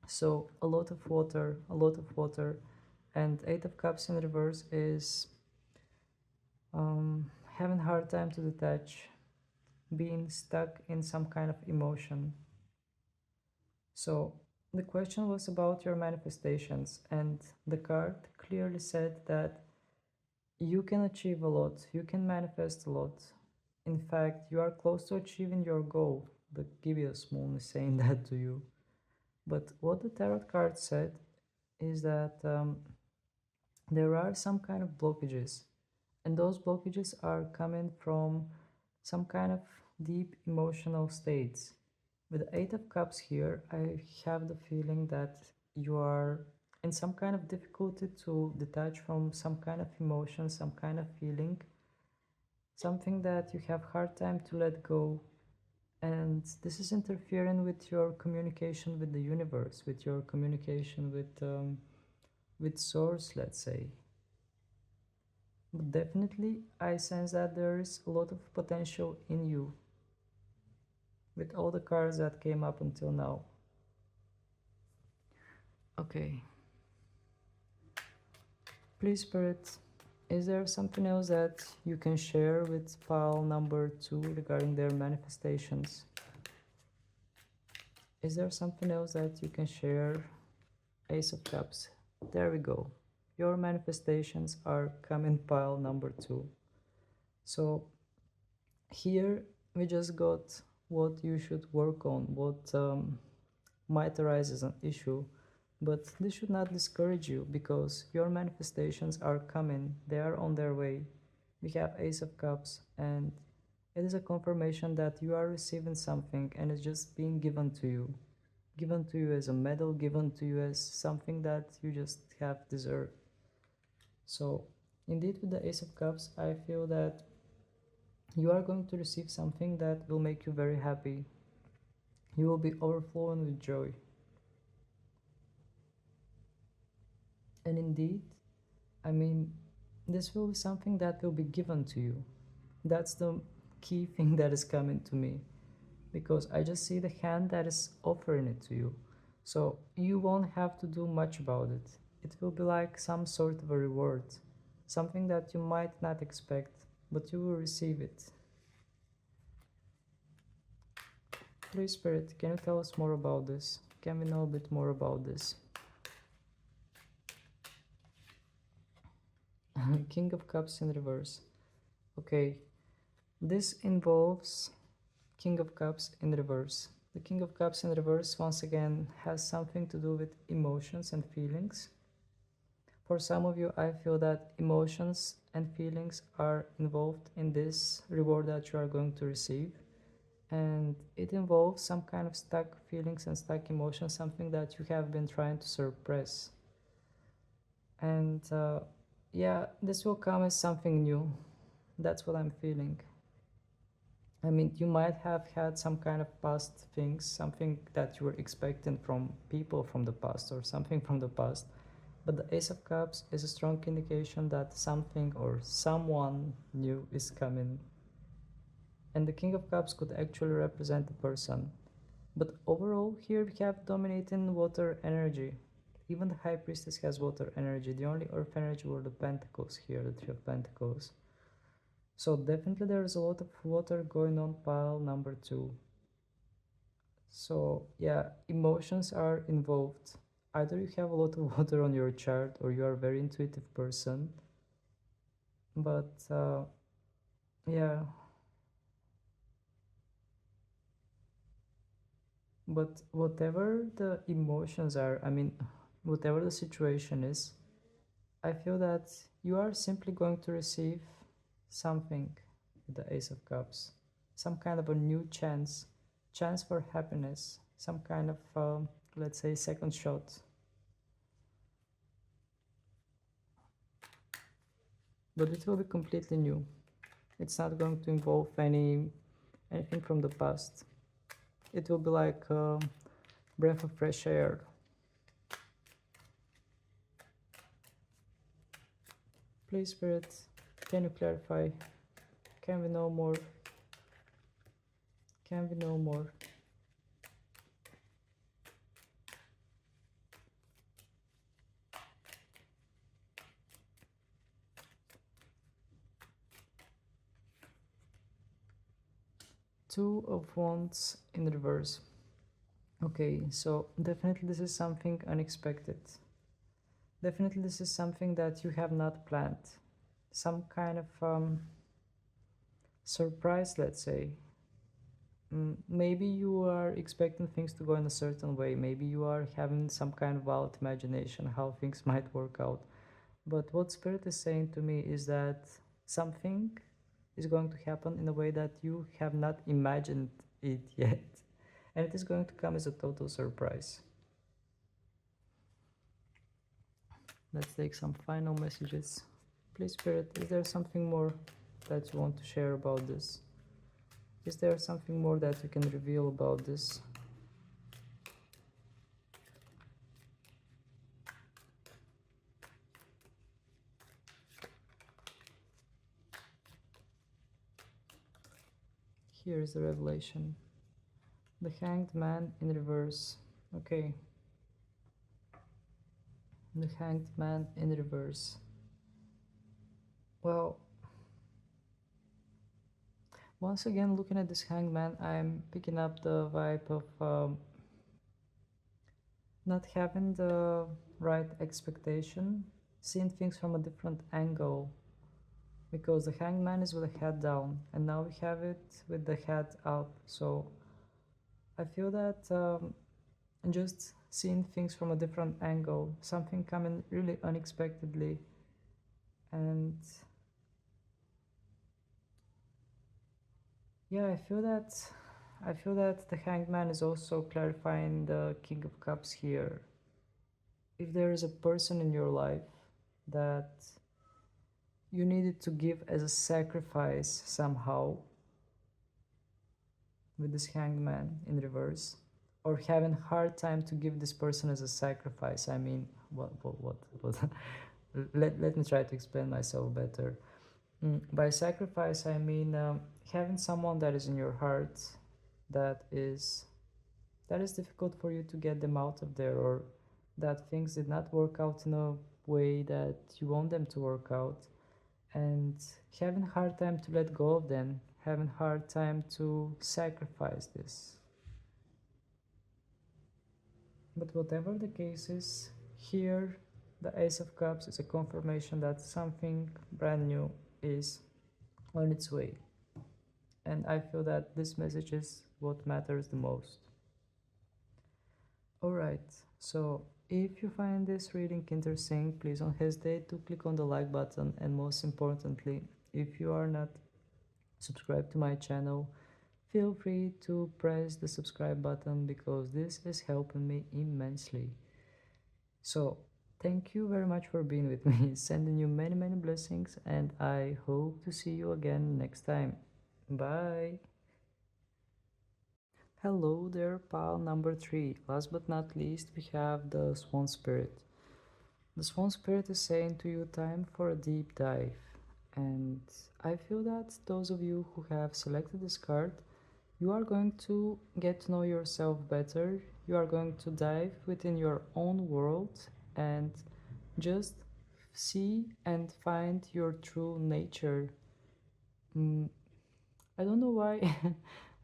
So a lot of water, a lot of water. And Eight of Cups in reverse is having a hard time to detach, being stuck in some kind of emotion. So the question was about your manifestations, and the card clearly said that you can achieve a lot, you can manifest a lot. In fact, you are close to achieving your goal. The Gibeos moon is saying that to you. But what the tarot card said is that there are some kind of blockages, and those blockages are coming from some kind of deep emotional states. With the Eight of Cups here, I have the feeling that you are in some kind of difficulty to detach from some kind of emotion, some kind of feeling, something that you have hard time to let go. And this is interfering with your communication with the universe, with your communication with source, let's say. But definitely, I sense that there is a lot of potential in you with all the cards that came up until now. Okay. Please, Spirit, is there something else that you can share with pile number 2 regarding their manifestations? Is there something else that you can share? Ace of Cups. There we go. Your manifestations are coming pile number 2. So here we just got what you should work on, what might arise as an issue, but this should not discourage you, because your manifestations are coming, they are on their way. We have Ace of Cups and It is a confirmation that you are receiving something and it's just being given to you. Given to you as a medal, given to you as something that you just have deserved. So, indeed, with the Ace of Cups, I feel that you are going to receive something that will make you very happy. You will be overflowing with joy. And indeed, I mean, this will be something that will be given to you. That's the key thing that is coming to me, because I just see the hand that is offering it to you. So you won't have to do much about it. It will be like some sort of a reward, something that you might not expect, but you will receive it. Please, Spirit, can you tell us more about this? Can we know a bit more about this? King of Cups in reverse. Okay, this involves King of Cups in reverse. The King of Cups in reverse once again has something to do with emotions and feelings. For some of you, I feel that emotions and feelings are involved in this reward that you are going to receive. And it involves some kind of stuck feelings and stuck emotions, something that you have been trying to suppress. And yeah, this will come as something new. That's what I'm feeling. I mean, you might have had some kind of past things, something that you were expecting from people from the past or something from the past. But the Ace of Cups is a strong indication that something or someone new is coming. And the King of Cups could actually represent a person. But overall, here we have dominating water energy. Even the High Priestess has water energy. The only earth energy were the Pentacles here, the Three of Pentacles. So definitely there is a lot of water going on pile number 2. So yeah, emotions are involved. Either you have a lot of water on your chart or you are a very intuitive person. But yeah, but whatever the emotions are, I mean, whatever the situation is, I feel that you are simply going to receive something with the Ace of Cups, some kind of a new chance for happiness, some kind of, let's say, second shot. But it will be completely new. It's not going to involve anything from the past. It will be like a breath of fresh air. Please, Spirit, can you clarify? Can we know more? Can we know more? Two of Wands in reverse. Okay, so definitely this is something unexpected. Definitely this is something that you have not planned. Some kind of surprise, let's say. Maybe you are expecting things to go in a certain way. Maybe you are having some kind of wild imagination how things might work out. But what Spirit is saying to me is that something is going to happen in a way that you have not imagined it yet. And it is going to come as a total surprise. Let's take some final messages. Please, Spirit, is there something more that you want to share about this? Is there something more that you can reveal about this? Here is the revelation. The Hanged Man in reverse. Okay. The Hanged Man in reverse. Well, once again, looking at this Hanged Man, I'm picking up the vibe of not having the right expectation, seeing things from a different angle. Because the Hanged Man is with the head down, and now we have it with the head up. So I feel that just seeing things from a different angle, something coming really unexpectedly, and Yeah, I feel that the Hanged Man is also clarifying the King of Cups here. If there is a person in your life that you needed to give as a sacrifice somehow, with this Hanged Man in reverse, or having hard time to give this person as a sacrifice. I mean, what? Let me try to explain myself better. By sacrifice, I mean having someone that is in your heart that is that is difficult for you to get them out of there, or that things did not work out in a way that you want them to work out, and having hard time to let go of them, having hard time to sacrifice this. But whatever the case is, here the Ace of Cups is a confirmation that something brand new is on its way. And I feel that this message is what matters the most. Alright, so if you find this reading interesting, please don't hesitate to click on the like button, and most importantly, if you are not subscribed to my channel, feel free to press the subscribe button because this is helping me immensely. So, thank you very much for being with me, sending you many blessings, and I hope to see you again next time. Bye! Hello there, pal number 3. Last but not least, we have the Swan Spirit. The Swan Spirit is saying to you, time for a deep dive. And I feel that those of you who have selected this card, you are going to get to know yourself better. You are going to dive within your own world and just see and find your true nature. Mm, I don't know why.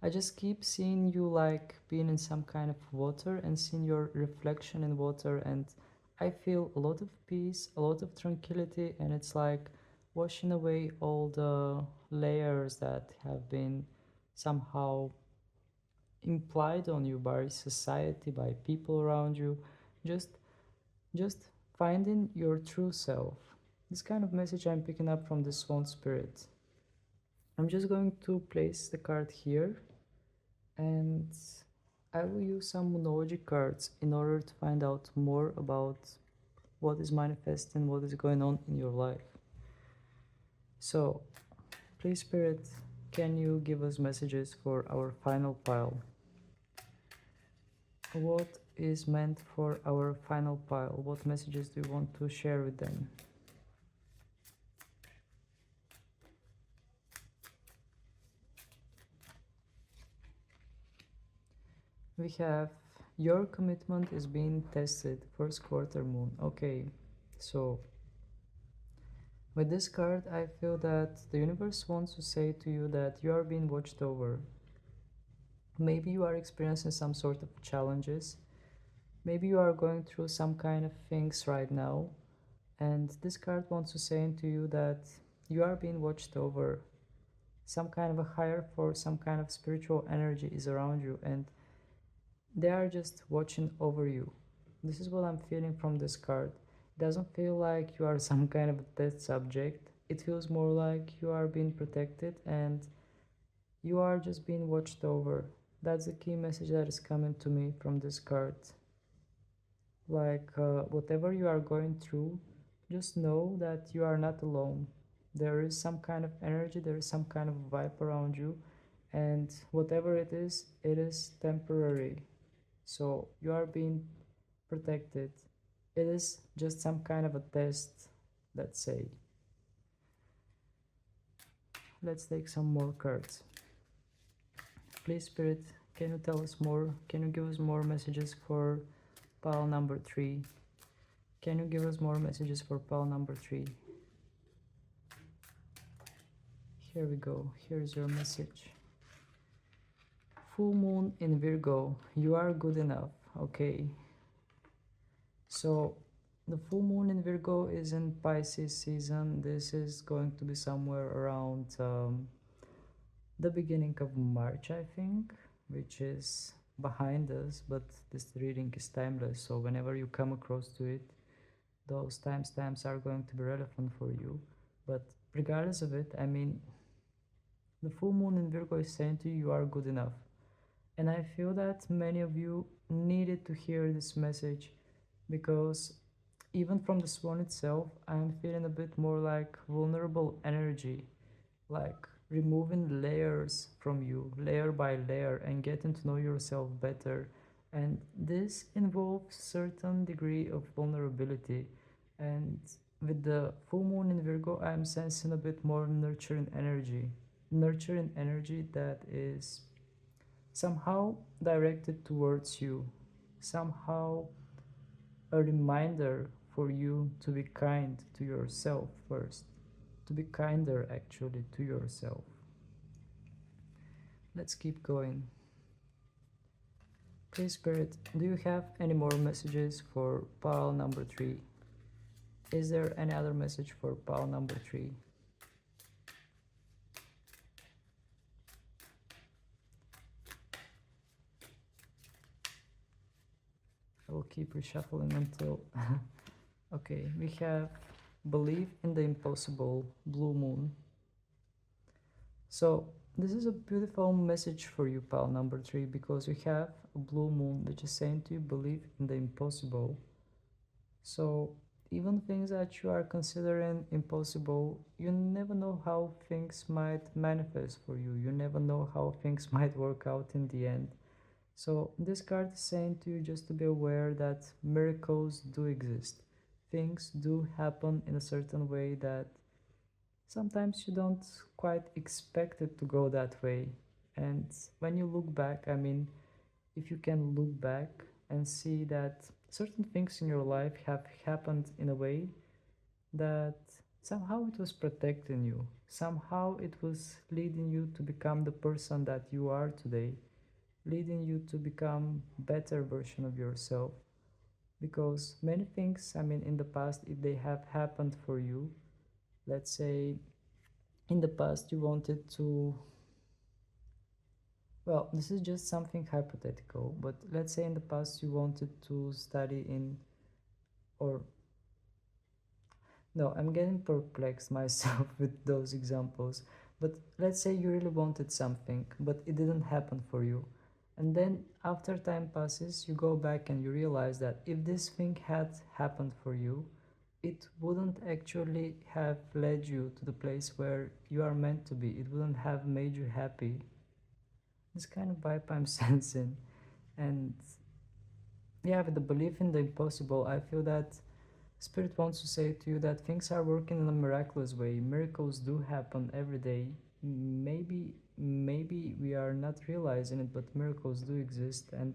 I just keep seeing you like being in some kind of water and seeing your reflection in water, and I feel a lot of peace, a lot of tranquility, and it's like washing away all the layers that have been somehow implied on you by society, by people around you. Just just finding your true self. This kind of message I'm picking up from the Swan Spirit. I'm just going to place the card here, and I will use some Moonology cards in order to find out more about what is manifesting, what is going on in your life. So, please, Spirit, can you give us messages for our final pile? What is meant for our final pile? What messages do you want to share with them? We have your commitment is being tested, first quarter moon. Okay, so with this card, I feel that the universe wants to say to you that you are being watched over. Maybe you are experiencing some sort of challenges. Maybe you are going through some kind of things right now. And this card wants to say to you that you are being watched over. Some kind of a higher force, some kind of spiritual energy is around you, and they are just watching over you. This is what I'm feeling from this card. It doesn't feel like you are some kind of a test subject. It feels more like you are being protected and you are just being watched over. That's the key message that is coming to me from this card. Like, whatever you are going through, just know that you are not alone. There is some kind of energy, there is some kind of vibe around you, and whatever it is temporary. So you are being protected. It is just some kind of a test, let's say. Let's take some more cards. Please, Spirit, can you tell us more? Can you give us more messages for pile number 3? Can you give us more messages for pile number 3? Here we go. Here's your message. Full moon in Virgo. You are good enough. Okay. So the full moon in Virgo is in Pisces season. This is going to be somewhere around the beginning of March, I think, which is behind us, but this reading is timeless. So whenever you come across to it, those timestamps are going to be relevant for you. But regardless of it, I mean, The full moon in Virgo is saying to you, you are good enough. And I feel that many of you needed to hear this message because even from the Swan itself, I'm feeling a bit more like vulnerable energy, like removing layers from you, layer by layer, and getting to know yourself better. And this involves certain degree of vulnerability. And with the full moon in Virgo, I'm sensing a bit more nurturing energy that is somehow directed towards you, somehow a reminder for you to be kind to yourself first, to be kinder actually to yourself. Let's keep going. Please, Spirit, do you have any more messages for pile number 3? Is there any other message for pile number 3? I will keep reshuffling until... Okay, we have believe in the impossible, blue moon. So this is a beautiful message for you, pal number 3, because you have a blue moon that is saying to you believe in the impossible. So even things that you are considering impossible, you never know how things might manifest for you. You never know how things might work out in the end. So this card is saying to you just to be aware that miracles do exist. Things do happen in a certain way that sometimes you don't quite expect it to go that way. And when you look back, I mean, if you can look back and see that certain things in your life have happened in a way that somehow it was protecting you, somehow it was leading you to become the person that you are today, leading you to become better version of yourself. Because many things, I mean, in the past, if they have happened for you, let's say in the past you wanted to, well, this is just something hypothetical, but let's say in the past you wanted to study in, or no, I'm getting perplexed myself with those examples. But let's say you really wanted something, but it didn't happen for you. And then after time passes, you go back and you realize that if this thing had happened for you, it wouldn't actually have led you to the place where you are meant to be. It wouldn't have made you happy. This kind of vibe I'm sensing. And yeah, with the belief in the impossible, I feel that Spirit wants to say to you that things are working in a miraculous way. Miracles do happen every day. Maybe we are not realizing it, but miracles do exist, and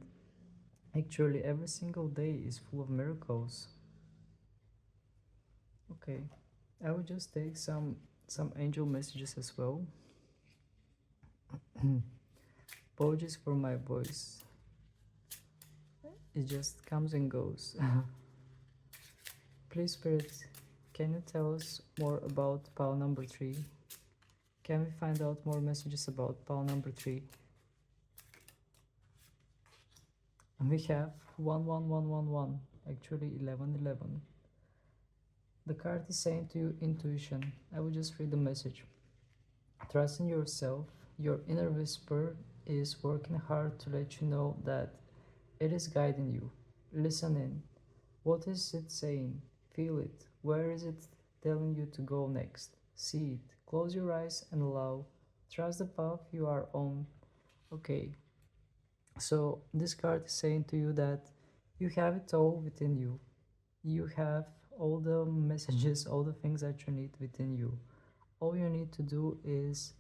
actually every single day is full of miracles. Okay, I will just take some angel messages as well. Apologies for my voice. It just comes and goes. Please, Spirit, can you tell us more about pile number 3? Can we find out more messages about pile number 3? And we have 11111, actually 1111. The card is saying to you intuition. I will just read the message. Trust in yourself. Your inner whisper is working hard to let you know that it is guiding you. Listen in. What is it saying? Feel it. Where is it telling you to go next? See it. Close your eyes and allow. Trust the path you are on. Okay. So this card is saying to you that you have it all within you. You have all the messages, all the things that you need within you. All you need to do is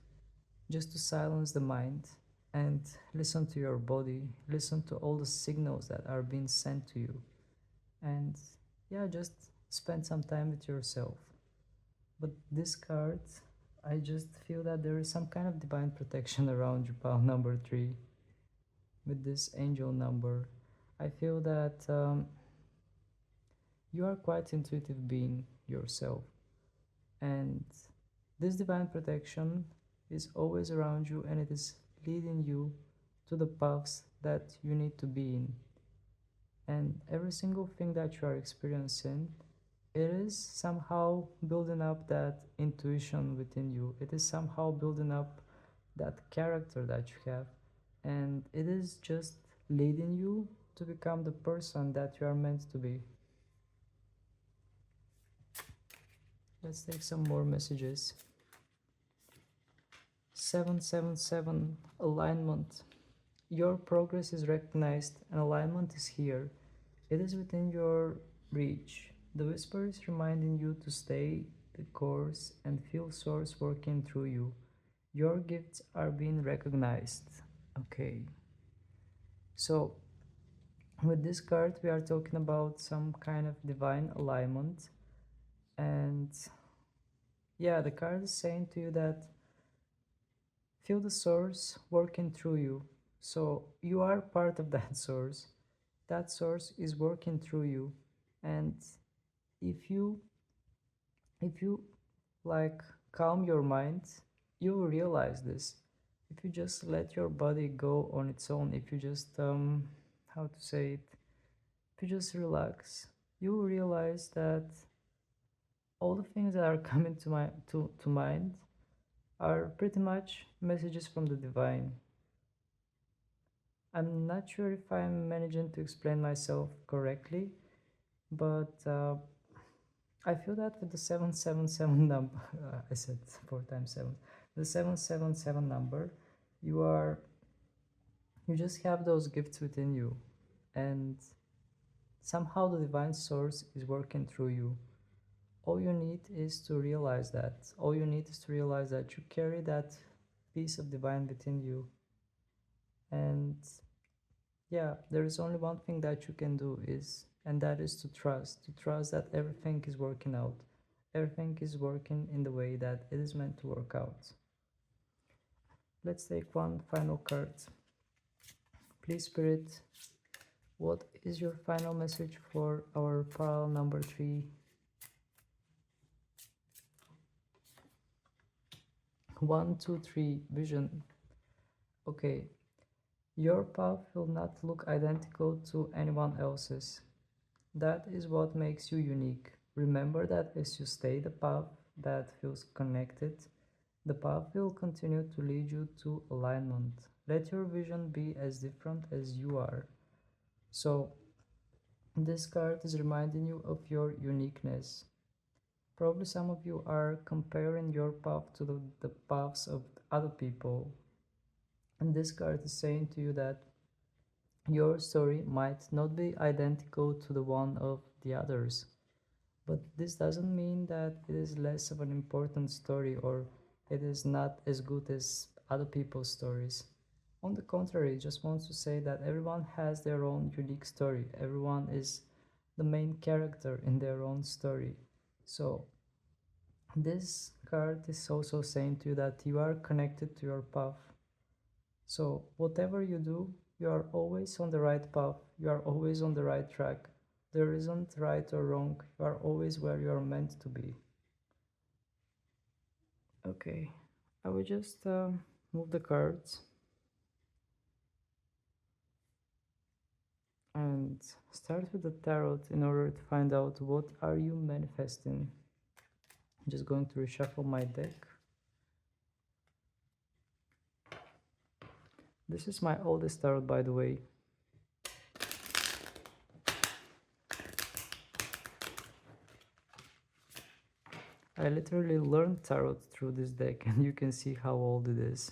just to silence the mind and listen to your body, listen to all the signals that are being sent to you. And yeah, just spend some time with yourself. But this card, I just feel that there is some kind of divine protection around you, pal number 3. With this angel number, I feel that you are quite intuitive being yourself, and this divine protection is always around you, and it is leading you to the paths that you need to be in. And every single thing that you are experiencing, it is somehow building up that intuition within you. It is somehow building up that character that you have, and it is just leading you to become the person that you are meant to be. Let's take some more messages. 777 alignment. Your progress is recognized and alignment is here. It is within your reach. The whisper is reminding you to stay the course and feel source working through you. Your gifts are being recognized. Okay. So with this card we are talking about some kind of divine alignment, and yeah, the card is saying to you that feel the source working through you. So you are part of that source. That source is working through you. And if you if you like calm your mind, you will realize this. If you just let your body go on its own, if you just how to say it, if you just relax, you will realize that all the things that are coming to mind are pretty much messages from the divine. I'm not sure if I'm managing to explain myself correctly, but I feel that with the 777 number, I said 4 times 7, the 777 number, you are, you just have those gifts within you, and somehow the divine source is working through you. All you need is to realize that. All you need is to realize that you carry that piece of divine within you. And yeah, there is only one thing that you can do is, and that is to trust that everything is working out. Everything is working in the way that it is meant to work out. Let's take one final card. Please, Spirit, what is your final message for our pile number 3? 1, 2, 3, vision. Okay, your path will not look identical to anyone else's. That is what makes you unique. Remember that as you stay the path that feels connected, the path will continue to lead you to alignment. Let your vision be as different as you are. So, this card is reminding you of your uniqueness. Probably some of you are comparing your path to the paths of other people. And this card is saying to you that your story might not be identical to the one of the others. But this doesn't mean that it is less of an important story or it is not as good as other people's stories. On the contrary, it just wants to say that everyone has their own unique story. Everyone is the main character in their own story. So this card is also saying to you that you are connected to your path. So whatever you do, you are always on the right path. You are always on the right track. There isn't right or wrong. You are always where you are meant to be. Okay, I will just move the cards and start with the tarot in order to find out what are you manifesting. I'm just going to reshuffle my deck. This is my oldest tarot, by the way. I literally learned tarot through this deck, and you can see how old it is.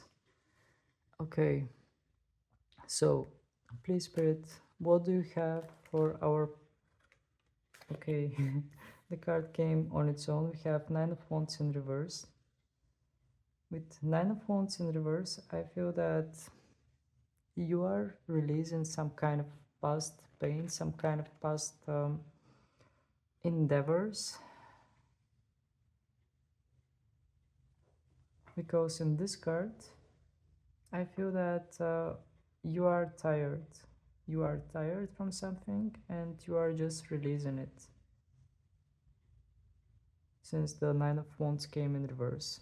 Okay, so please, Spirit, what do you have for our... Okay, the card came on its own. We have 9 of Wands in reverse. With 9 of Wands in reverse, I feel that you are releasing some kind of past pain, some kind of past endeavors. Because in this card, I feel that you are tired. You are tired from something and you are just releasing it. Since the 9 of Wands came in reverse,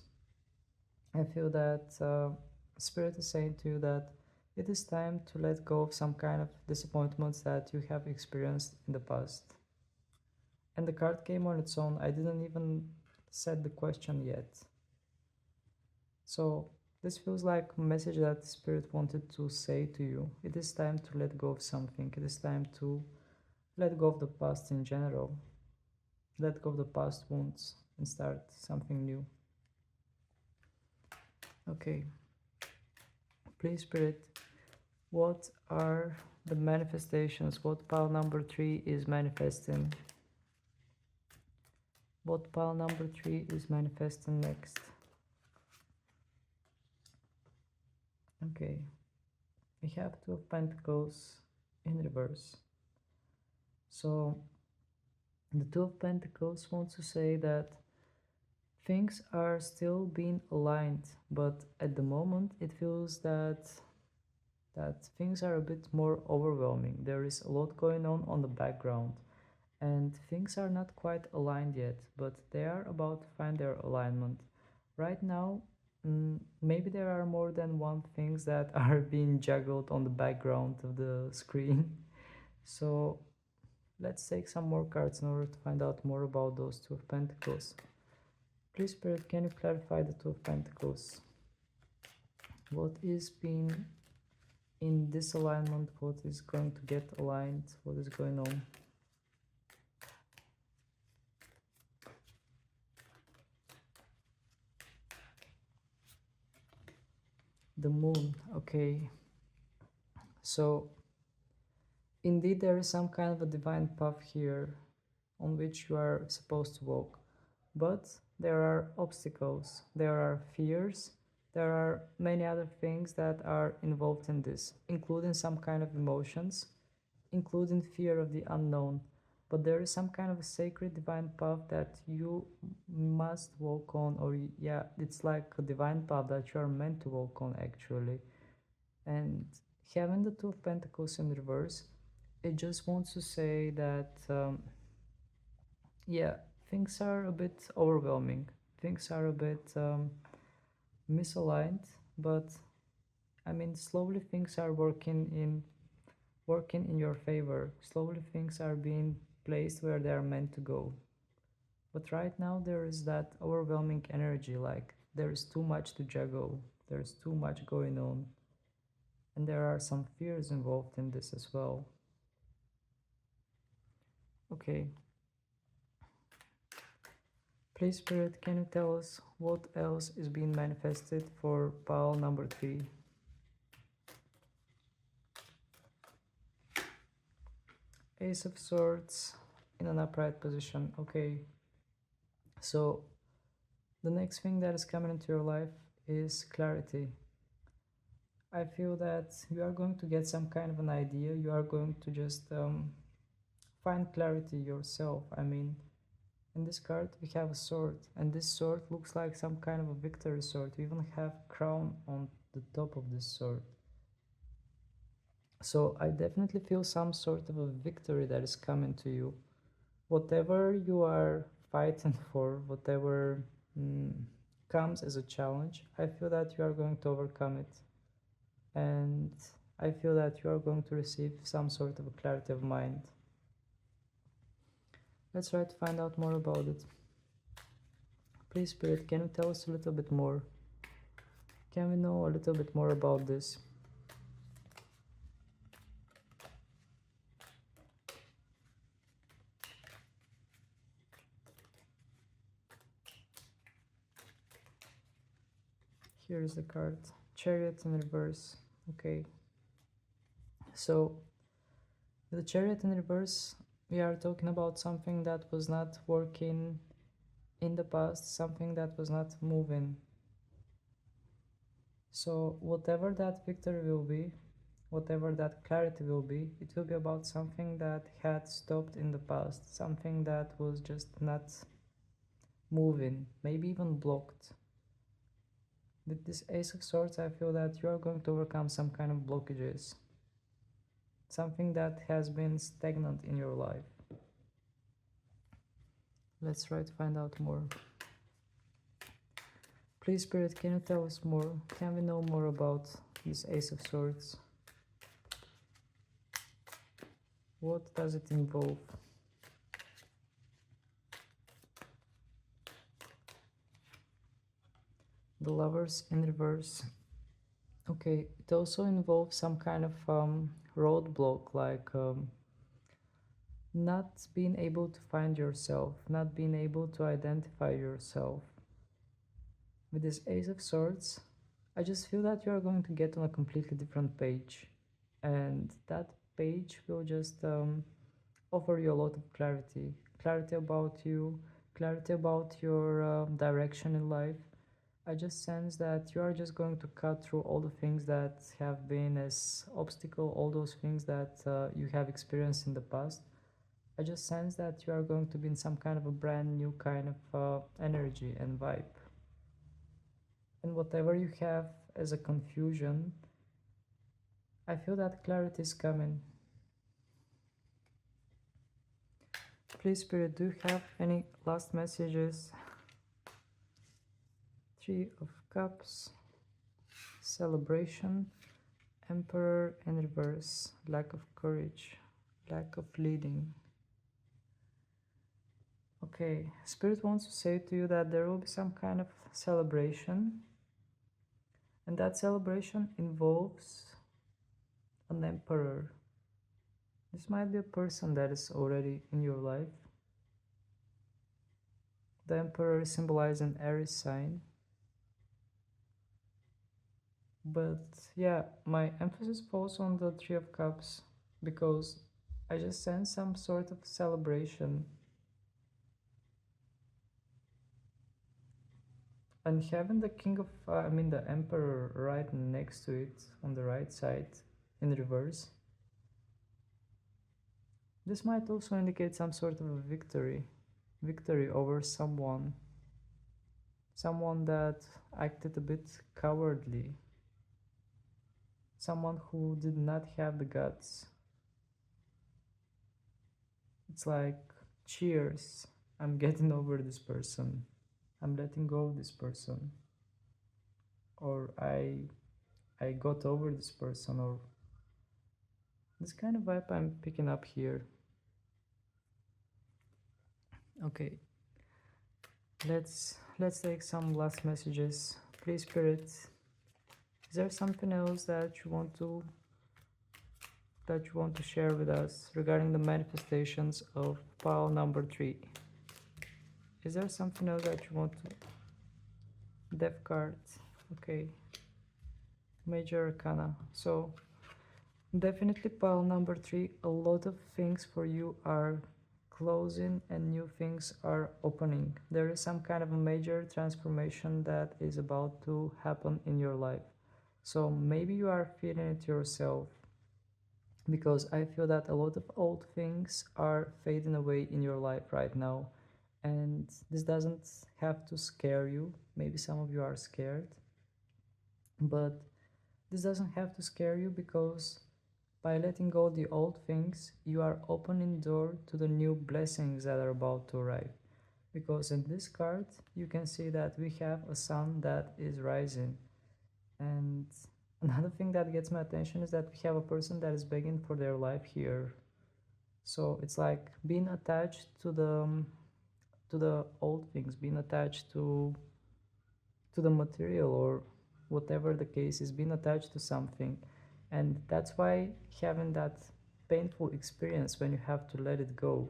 I feel that Spirit is saying to you that it is time to let go of some kind of disappointments that you have experienced in the past. And the card came on its own. I didn't even set the question yet. So This feels like a message that Spirit wanted to say to you. It is time to let go of something. It is time to let go of the past in general. Let go of the past wounds and start something new. Okay. Please, Spirit, what are the manifestations? What pile number 3 is manifesting? What pile number 3 is manifesting next? Okay. We have Two of Pentacles in reverse. So the Two of Pentacles wants to say that things are still being aligned, but at the moment it feels that things are a bit more overwhelming. There is a lot going on the background, and things are not quite aligned yet, but they are about to find their alignment. Right now, maybe there are more than one things that are being juggled on the background of the screen. So let's take some more cards in order to find out more about those Two of Pentacles. Please, Spirit, can you clarify the Two of Pentacles? What is being in disalignment? What is going to get aligned? What is going on? The Moon. Okay. So indeed there is some kind of a divine path here on which you are supposed to walk, but there are obstacles, there are fears, there are many other things that are involved in this, including some kind of emotions, including fear of the unknown. But there is some kind of a sacred divine path that you must walk on, or yeah, it's like a divine path that you are meant to walk on actually. And having the Two of Pentacles in reverse, it just wants to say that yeah, things are a bit overwhelming, things are a bit misaligned, but I mean slowly things are working in your favor. Slowly things are being placed where they are meant to go. But right now there is that overwhelming energy, like there is too much to juggle, there's too much going on, and there are some fears involved in this as well. Okay. Please, Spirit, can you tell us what else is being manifested for pile number 3? Ace of Swords in an upright position. Okay. So the next thing that is coming into your life is clarity. I feel that you are going to get some kind of an idea. You are going to just find clarity yourself. I mean, in this card we have a sword, and this sword looks like some kind of a victory sword. You even have crown on the top of this sword. So I definitely feel some sort of a victory that is coming to you. Whatever you are fighting for, whatever comes as a challenge, I feel that you are going to overcome it. And I feel that you are going to receive some sort of a clarity of mind. Let's try to find out more about it. Please, Spirit, can you tell us a little bit more? Can we know a little bit more about this? Here is the card. Chariot in reverse. Okay. So, the Chariot in reverse, we are talking about something that was not working in the past, something that was not moving. So whatever that victory will be, whatever that clarity will be, it will be about something that had stopped in the past, something that was just not moving, maybe even blocked. With this Ace of Swords, I feel that you are going to overcome some kind of blockages, something that has been stagnant in your life. Let's try to find out more. Please, Spirit, can you tell us more? Can we know more about this Ace of Swords? What does it involve? The Lovers in reverse. Okay, it also involves some kind of roadblock, like not being able to find yourself, not being able to identify yourself. With this Ace of Swords, I just feel that you are going to get on a completely different page, and that page will just offer you a lot of clarity, clarity about you, clarity about your direction in life. I just sense that you are just going to cut through all the things that have been as obstacle, all those things that you have experienced in the past. I just sense that you are going to be in some kind of a brand new kind of energy and vibe. And whatever you have as a confusion, I feel that clarity is coming. Please, Spirit, do you have any last messages? Three of Cups, celebration, Emperor in reverse, lack of courage, lack of leading. Okay, Spirit wants to say to you that there will be some kind of celebration, and that celebration involves an emperor. This might be a person that is already in your life. The emperor symbolizes an Aries sign. But yeah, my emphasis falls on the Three of Cups because I just sense some sort of celebration. And having the King of, the Emperor right next to it on the right side in reverse, this might also indicate some sort of a victory over someone that acted a bit cowardly, someone who did not have the guts. It's like, cheers, I'm getting over this person, I'm letting go of this person, or I got over this person, or this kind of vibe I'm picking up here. Okay, let's take some last messages. Please, Spirit, is there something else that you want to share with us regarding the manifestations of pile number 3? Is there something else that you want to... Death card. Okay, Major Arcana. So definitely pile number 3, a lot of things for you are closing and new things are opening. There is some kind of a major transformation that is about to happen in your life. So maybe you are feeling it yourself, because I feel that a lot of old things are fading away in your life right now. And this doesn't have to scare you. Maybe some of you are scared, but this doesn't have to scare you, because by letting go the old things, you are opening door to the new blessings that are about to arrive. Because in this card, you can see that we have a sun that is rising. And another thing that gets my attention is that we have a person that is begging for their life here. So it's like being attached to the old things, being attached to the material, or whatever the case is, being attached to something. And that's why having that painful experience when you have to let it go.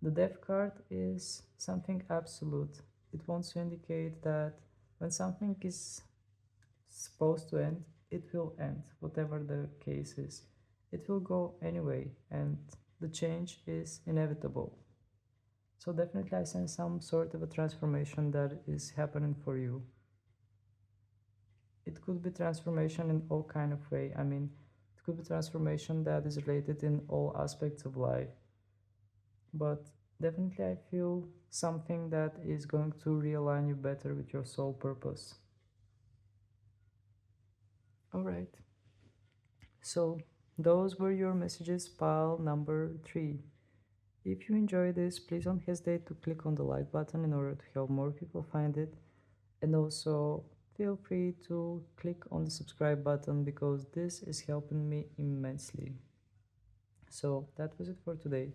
The Death card is something absolute. It wants to indicate that when something is supposed to end, it will end, whatever the case is. It will go anyway, and the change is inevitable. So definitely I sense some sort of a transformation that is happening for you. It could be transformation in all kind of way. It could be transformation that is related in all aspects of life. But definitely I feel something that is going to realign you better with your soul purpose. Alright. So those were your messages, pile number 3. If you enjoyed this, please don't hesitate to click on the like button in order to help more people find it. And also feel free to click on the subscribe button, because this is helping me immensely. So that was it for today.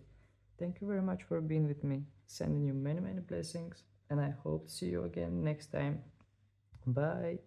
Thank you very much for being with me. Sending you many blessings, and I hope to see you again next time. Bye.